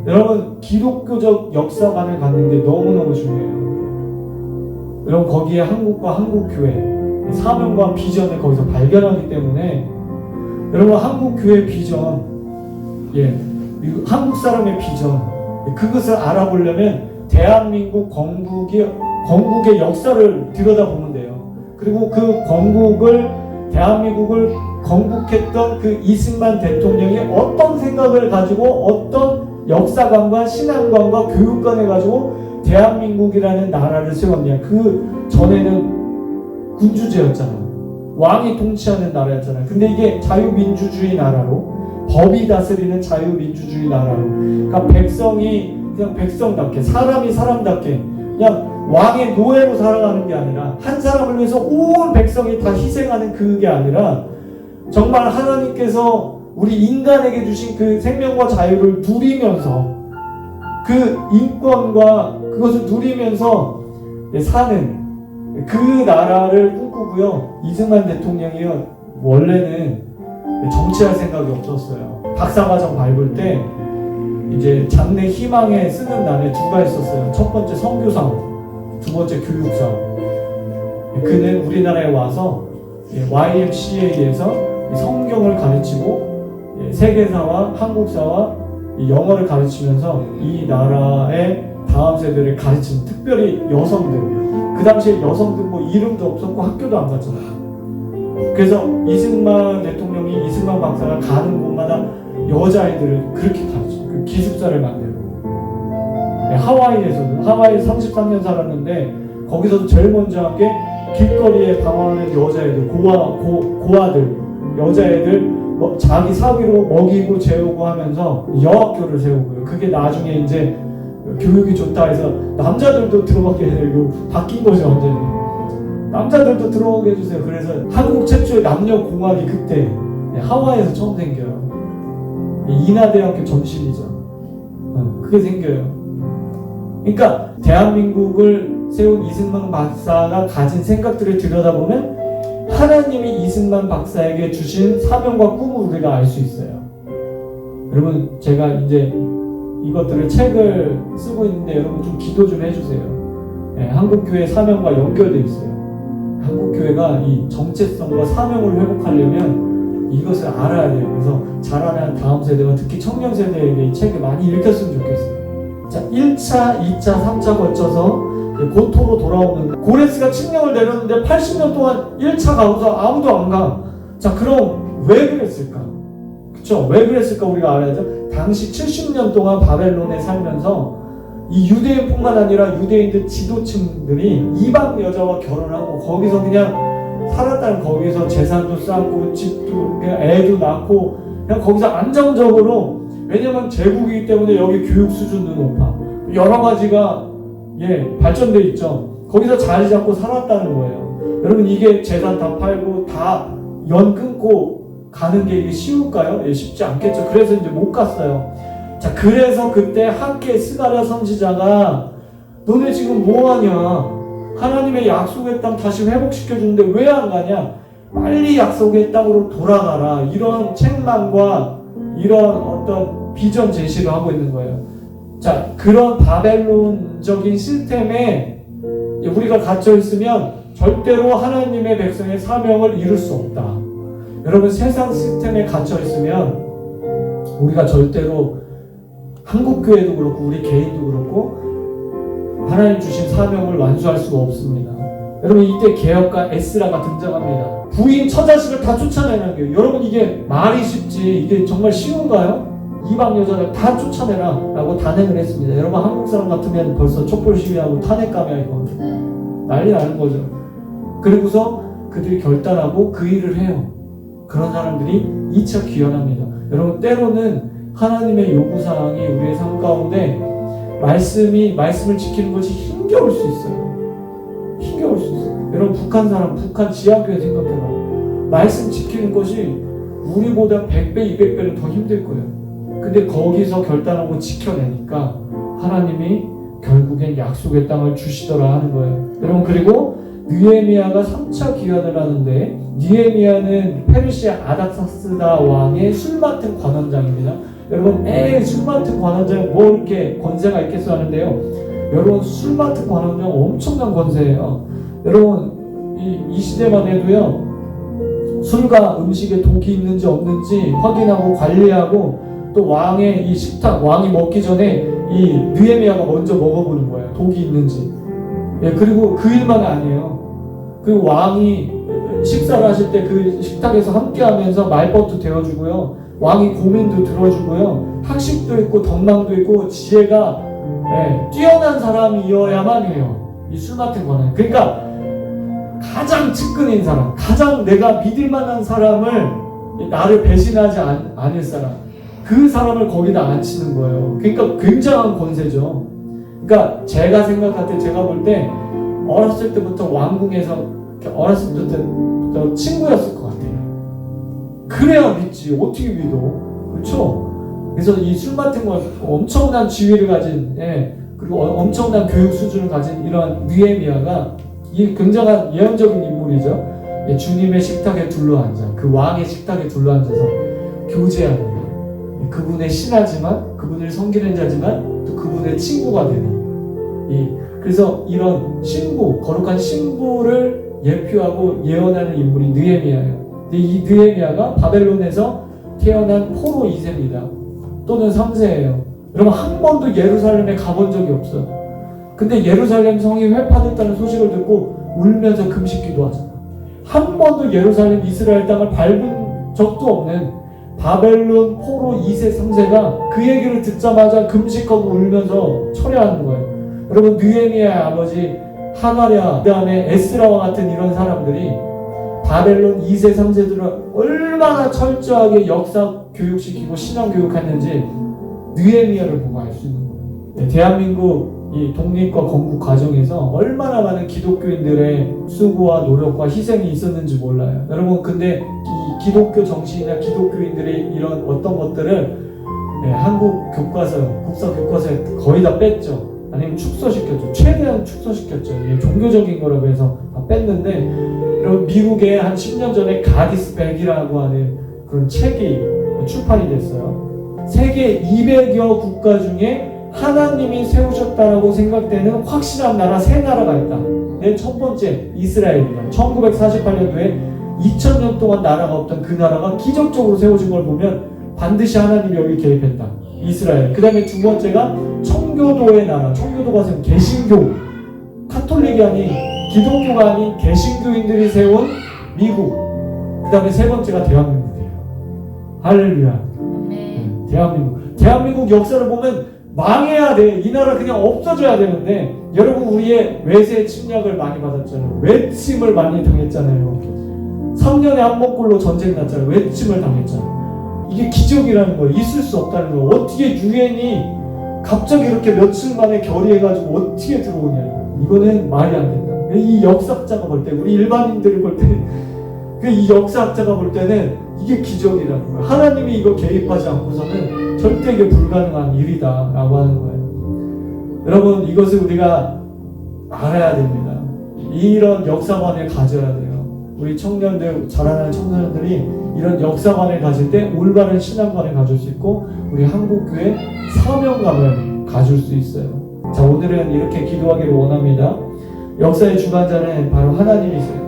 여러분, 기독교적 역사관을 갖는 게 너무너무 중요해요. 여러분, 거기에 한국과 한국교회 사명과 비전을 거기서 발견하기 때문에, 여러분, 한국교회 비전, 한국 사람의 비전, 그것을 알아보려면 대한민국 건국의 역사를 들여다보면 돼요. 그리고 그 대한민국을 건국했던 그 이승만 대통령이 어떤 생각을 가지고 어떤 역사관과 신앙관과 교육관을 가지고 대한민국이라는 나라를 세웠냐. 그 전에는 군주제였잖아요. 왕이 통치하는 나라였잖아요. 근데 이게 자유민주주의 나라로, 법이 다스리는 자유민주주의 나라로, 그러니까 백성이 그냥 백성답게, 사람이 사람답게 그냥 왕의 노예로 살아가는 게 아니라, 한 사람을 위해서 온 백성이 다 희생하는 그게 아니라, 정말 하나님께서 우리 인간에게 주신 그 생명과 자유를 누리면서, 그 인권과 그것을 누리면서 사는 그 나라를 꿈꾸고요. 이승만 대통령이요, 원래는 정치할 생각이 없었어요. 박사과정 밟을 때 이제 장래 희망에 쓰는 난에 두 가지 썼어요. 첫 번째 선교사업, 두 번째 교육사업. 그는 우리나라에 와서 YMCA에서 성경을 가르치고 세계사와 한국사와 이 영어를 가르치면서 이 나라의 다음 세대를 가르치는, 특별히 여성들, 그 당시에 여성들 뭐 이름도 없었고 학교도 안 갔잖아요. 그래서 이승만 대통령이, 이승만 박사가 가는 곳마다 여자아이들을 그렇게 가르쳐요. 그 기숙사를 만들고. 하와이에서도, 하와이에 33년 살았는데 거기서도 제일 먼저 한 게 길거리에 방황하는 여자애들, 고아들, 여자애들 자기 사위로 먹이고 재우고 하면서 여학교를 세우고요. 그게 나중에 이제 교육이 좋다 해서 남자들도 들어가게 해요. 바뀐 거죠, 완전히. 남자들도 들어오게 해주세요. 그래서 한국 최초의 남녀공학이 그때 하와이에서 처음 생겨요. 인하대학교 전신이죠. 그게 생겨요. 그러니까 대한민국을 세운 이승만 박사가 가진 생각들을 들여다보면 하나님이 이승만 박사에게 주신 사명과 꿈을 우리가 알 수 있어요. 여러분, 제가 이제 이것들을 책을 쓰고 있는데 여러분 좀 기도 좀 해주세요. 한국교회 사명과 연결되어 있어요. 한국교회가 이 정체성과 사명을 회복하려면 이것을 알아야 돼요. 그래서 자라나는 다음 세대와 특히 청년 세대에게 이 책을 많이 읽혔으면 좋겠어요. 자, 1차, 2차, 3차 거쳐서 고토로 돌아오는, 고레스가 칙령을 내렸는데 80년 동안 1차 가고서 아무도 안 가. 자, 그럼 왜 그랬을까? 그쵸? 왜 그랬을까 우리가 알아야죠. 당시 70년 동안 바벨론에 살면서 이 유대인뿐만 아니라 유대인들 지도층들이 이방 여자와 결혼하고 거기서 그냥 살았다는, 거기서 재산도 쌓고 집도 애도 낳고 그냥 거기서 안정적으로, 왜냐면 제국이기 때문에 여기 교육 수준도 높아, 여러 가지가 발전돼 있죠. 거기서 자리 잡고 살았다는 거예요. 여러분, 이게 재산 다 팔고 다 연 끊고 가는 게 이게 쉬울까요? 쉽지 않겠죠. 그래서 이제 못 갔어요. 자, 그래서 그때 학계 스가랴 선지자가 너네 지금 뭐하냐? 하나님의 약속의 땅 다시 회복시켜주는데 왜 안 가냐? 빨리 약속의 땅으로 돌아가라. 이런 책망과 이런 어떤 비전 제시를 하고 있는 거예요. 자, 그런 바벨론적인 시스템에 우리가 갇혀 있으면 절대로 하나님의 백성의 사명을 이룰 수 없다. 여러분, 세상 시스템에 갇혀 있으면 우리가 절대로, 한국교회도 그렇고 우리 개인도 그렇고 하나님 주신 사명을 완수할 수가 없습니다. 여러분, 이때 개혁가 에스라가 등장합니다. 부인 처자식을 다 쫓아내는 거예요. 여러분, 이게 말이 쉽지 이게 정말 쉬운가요? 이방 여자를 다 쫓아내라 라고 단행을 했습니다. 여러분, 한국 사람 같으면 벌써 촛불 시위하고 탄핵감이야. 이거 난리 나는 거죠. 그리고서 그들이 결단하고 그 일을 해요. 그런 사람들이 2차 귀환합니다. 여러분, 때로는 하나님의 요구사항이 우리의 삶 가운데 말씀을 지키는 것이 힘겨울 수 있어요. 힘겨울 수 있어요. 여러분, 북한 사람, 북한 지하교회 생각해봐. 말씀 지키는 것이 우리보다 100배, 200배는 더 힘들 거예요. 근데 거기서 결단하고 지켜내니까 하나님이 결국엔 약속의 땅을 주시더라 하는 거예요. 여러분, 그리고 느헤미야가 3차 귀환을 하는데, 느헤미야는 페르시아 아닥사스다 왕의 술 맡은 관원장입니다. 여러분, 술 맡은 관원장이 뭐 이렇게 권세가 있겠어 하는데요. 여러분, 술 맡은 관원장 엄청난 권세예요. 여러분, 이 시대만 해도요, 술과 음식에 독이 있는지 없는지 확인하고 관리하고, 또 왕의 이 식탁, 왕이 먹기 전에 이 느헤미야가 먼저 먹어보는 거예요. 독이 있는지. 그리고 그 일만 아니에요. 그 왕이 식사를 하실 때 그 식탁에서 함께 하면서 말벗도 되어주고요. 왕이 고민도 들어주고요. 학식도 있고 덕망도 있고 지혜가 뛰어난 사람이어야만 해요. 이 술 맡은 거는. 그러니까 가장 측근인 사람, 가장 내가 믿을 만한 사람을, 나를 배신하지 않을 사람, 그 사람을 거기다 앉히는 거예요. 그러니까 굉장한 권세죠. 그러니까 제가 생각할 때, 제가 볼 때 어렸을 때부터 왕궁에서, 어렸을 때부터 친구였을 것 같아요. 그래야 믿지. 어떻게 믿어? 그렇죠? 그래서 이 술 맡은 건 엄청난 지위를 가진, 그리고 엄청난 교육 수준을 가진 이런 느헤미야가 이 굉장한 예언적인 인물이죠. 주님의 식탁에 둘러앉아, 그 왕의 식탁에 둘러앉아서 교제하는 거예요. 그분의 신하지만, 그분을 섬기는 자지만 또 그분의 친구가 되는. 그래서 이런 신부, 거룩한 신부를 예표하고 예언하는 인물이 느헤미야예요. 근데 이 느헤미야가 바벨론에서 태어난 포로 2세입니다. 또는 3세예요. 여러분 한 번도 예루살렘에 가본 적이 없어요. 근데 예루살렘 성이 회파됐다는 소식을 듣고 울면서 금식 기도하잖아요. 한 번도 예루살렘 이스라엘 땅을 밟은 적도 없는 바벨론 포로 2세 3세가 그 얘기를 듣자마자 금식하고 울면서 철회하는 거예요. 여러분 느헤미야의 아버지 하나랴, 그 다음에 에스라와 같은 이런 사람들이 바벨론 2세 3세들을 얼마나 철저하게 역사 교육시키고 신앙 교육했는지 느헤미야를 보고 알 수 있는 거예요. 대한민국 이 독립과 건국 과정에서 얼마나 많은 기독교인들의 수고와 노력과 희생이 있었는지 몰라요. 여러분 근데 이 기독교 정신이나 기독교인들의 이런 어떤 것들을 한국 교과서, 국사 교과서에 거의 다 뺐죠. 아니면 축소시켰죠. 최대한 축소시켰죠. 이게 종교적인 거라고 해서 다 뺐는데, 여러분 미국에 한 10년 전에 가디스백이라고 하는 그런 책이 출판이 됐어요. 세계 200여 국가 중에 하나님이 세우셨다라고 생각되는 확실한 나라 3나라가 있다. 맨 첫 번째 이스라엘이다. 1948년도에 2000년 동안 나라가 없던 그 나라가 기적적으로 세워진 걸 보면 반드시 하나님이 여기 개입했다. 이스라엘. 그 다음에 두 번째가 청교도의 나라. 청교도가 세운 개신교. 카톨릭이 아닌 기독교가 아닌 개신교인들이 세운 미국. 그 다음에 세 번째가 대한민국이에요. 할렐루야. 대한민국 역사를 보면 망해야 돼. 이 나라 그냥 없어져야 되는데, 여러분 우리의 외세 침략을 많이 받았잖아요. 외침을 많이 당했잖아요. 3년에 한 번꼴로 전쟁 났잖아요. 외침을 당했잖아요. 이게 기적이라는 거예요. 있을 수 없다는 거예요. 어떻게 유엔이 갑자기 이렇게 며칠 만에 결의해가지고 어떻게 들어오냐. 이거는 말이 안 된다. 이 역사학자가 볼 때, 우리 일반인들이 볼 때, 이 역사학자가 볼 때는 이게 기적이라는 거예요. 하나님이 이거 개입하지 않고서는 절대 이게 불가능한 일이다 라고 하는 거예요. 여러분 이것을 우리가 알아야 됩니다. 이런 역사관을 가져야 돼요. 우리 청년들, 자라나는 청년들이 이런 역사관을 가질 때 올바른 신앙관을 가질 수 있고, 우리 한국교회 사명감을 가질 수 있어요. 자, 오늘은 이렇게 기도하기를 원합니다. 역사의 주관자는 바로 하나님이세요.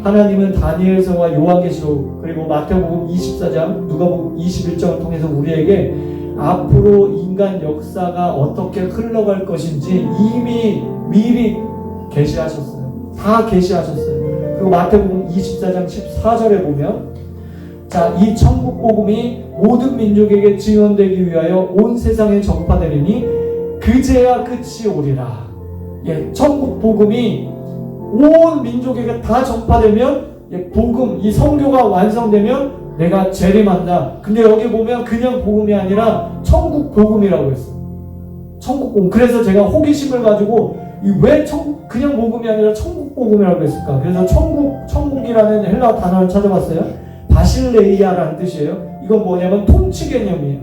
하나님은 다니엘서와 요한계시록 그리고 마태복음 24장, 누가복음 21장을 통해서 우리에게 앞으로 인간 역사가 어떻게 흘러갈 것인지 이미 미리 계시하셨어요. 다 계시하셨어요. 그리고 마태복음 24장 14절에 보면, 자, 이 천국 복음이 모든 민족에게 증언되기 위하여 온 세상에 전파되리니 그제야 끝이 오리라. 예, 천국 복음이 온 민족에게 다 전파되면, 복음, 이 성교가 완성되면 내가 재림한다. 근데 여기 보면 그냥 복음이 아니라 천국 복음이라고 했어요. 천국 복음. 그래서 제가 호기심을 가지고 왜 그냥 복음이 아니라 천국 복음이라고 했을까? 그래서 천국이라는 헬라어 단어를 찾아봤어요. 바실레이아라는 뜻이에요. 이건 뭐냐면 통치 개념이에요.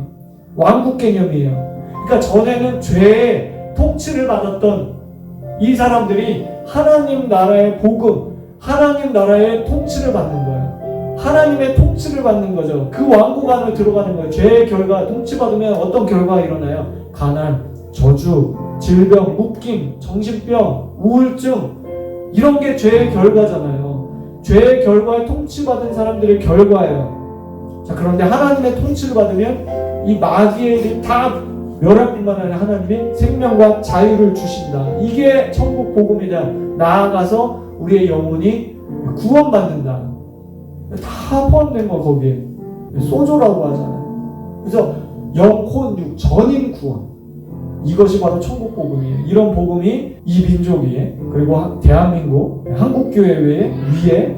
왕국 개념이에요. 그러니까 전에는 죄의 통치를 받았던 이 사람들이 하나님 나라의 복음, 하나님 나라의 통치를 받는 거예요. 하나님의 통치를 받는 거죠. 그 왕국 안으로 들어가는 거예요. 죄의 결과, 통치받으면 어떤 결과가 일어나요? 가난, 저주, 질병, 묶임, 정신병, 우울증, 이런 게 죄의 결과잖아요. 죄의 결과에 통치받은 사람들의 결과예요. 자, 그런데 하나님의 통치를 받으면 이 마귀의 일이 다 멸할 뿐만 아니라 하나님이 생명과 자유를 주신다. 이게 천국 복음이다. 나아가서 우리의 영혼이 구원받는다. 다 포함된 거 거기에. 소조라고 하잖아요. 그래서 영혼, 육, 전인 구원. 이것이 바로 천국 복음이에요. 이런 복음이 이 민족이, 그리고 대한민국, 한국교회 위에,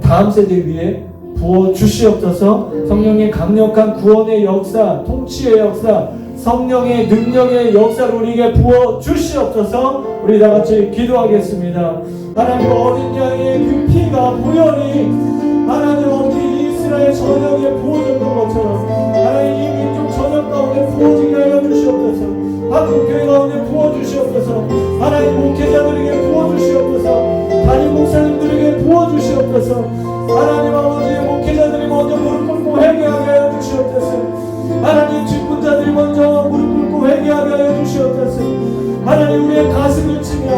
다음 세대 위에 부어 주시옵소서. 성령의 강력한 구원의 역사, 통치의 역사, 성령의 능력의 역사를 우리에게 부어 주시옵소서. 우리 다 같이 기도하겠습니다. 하나님, 어린 양의 그 피가 보혈이 하나님 어디 이스라엘 전역에 부어졌던 것처럼 하나님 이 민족 전역 가운데 부어지게 하여 주시옵소서. 한국교회 가운데 부어주시옵소서. 하나님 목회자들에게 부어주시옵소서. 담임 목사님들에게 부어주시옵소서. 하나님 아버지, 목회자들이 먼저 무릎 꿇고 회개하게 하여 주시옵소서. 하나님 직분자들이 먼저 무릎 꿇고 회개하게 하여 주시옵소서. 하나님 우리의 가슴을 치며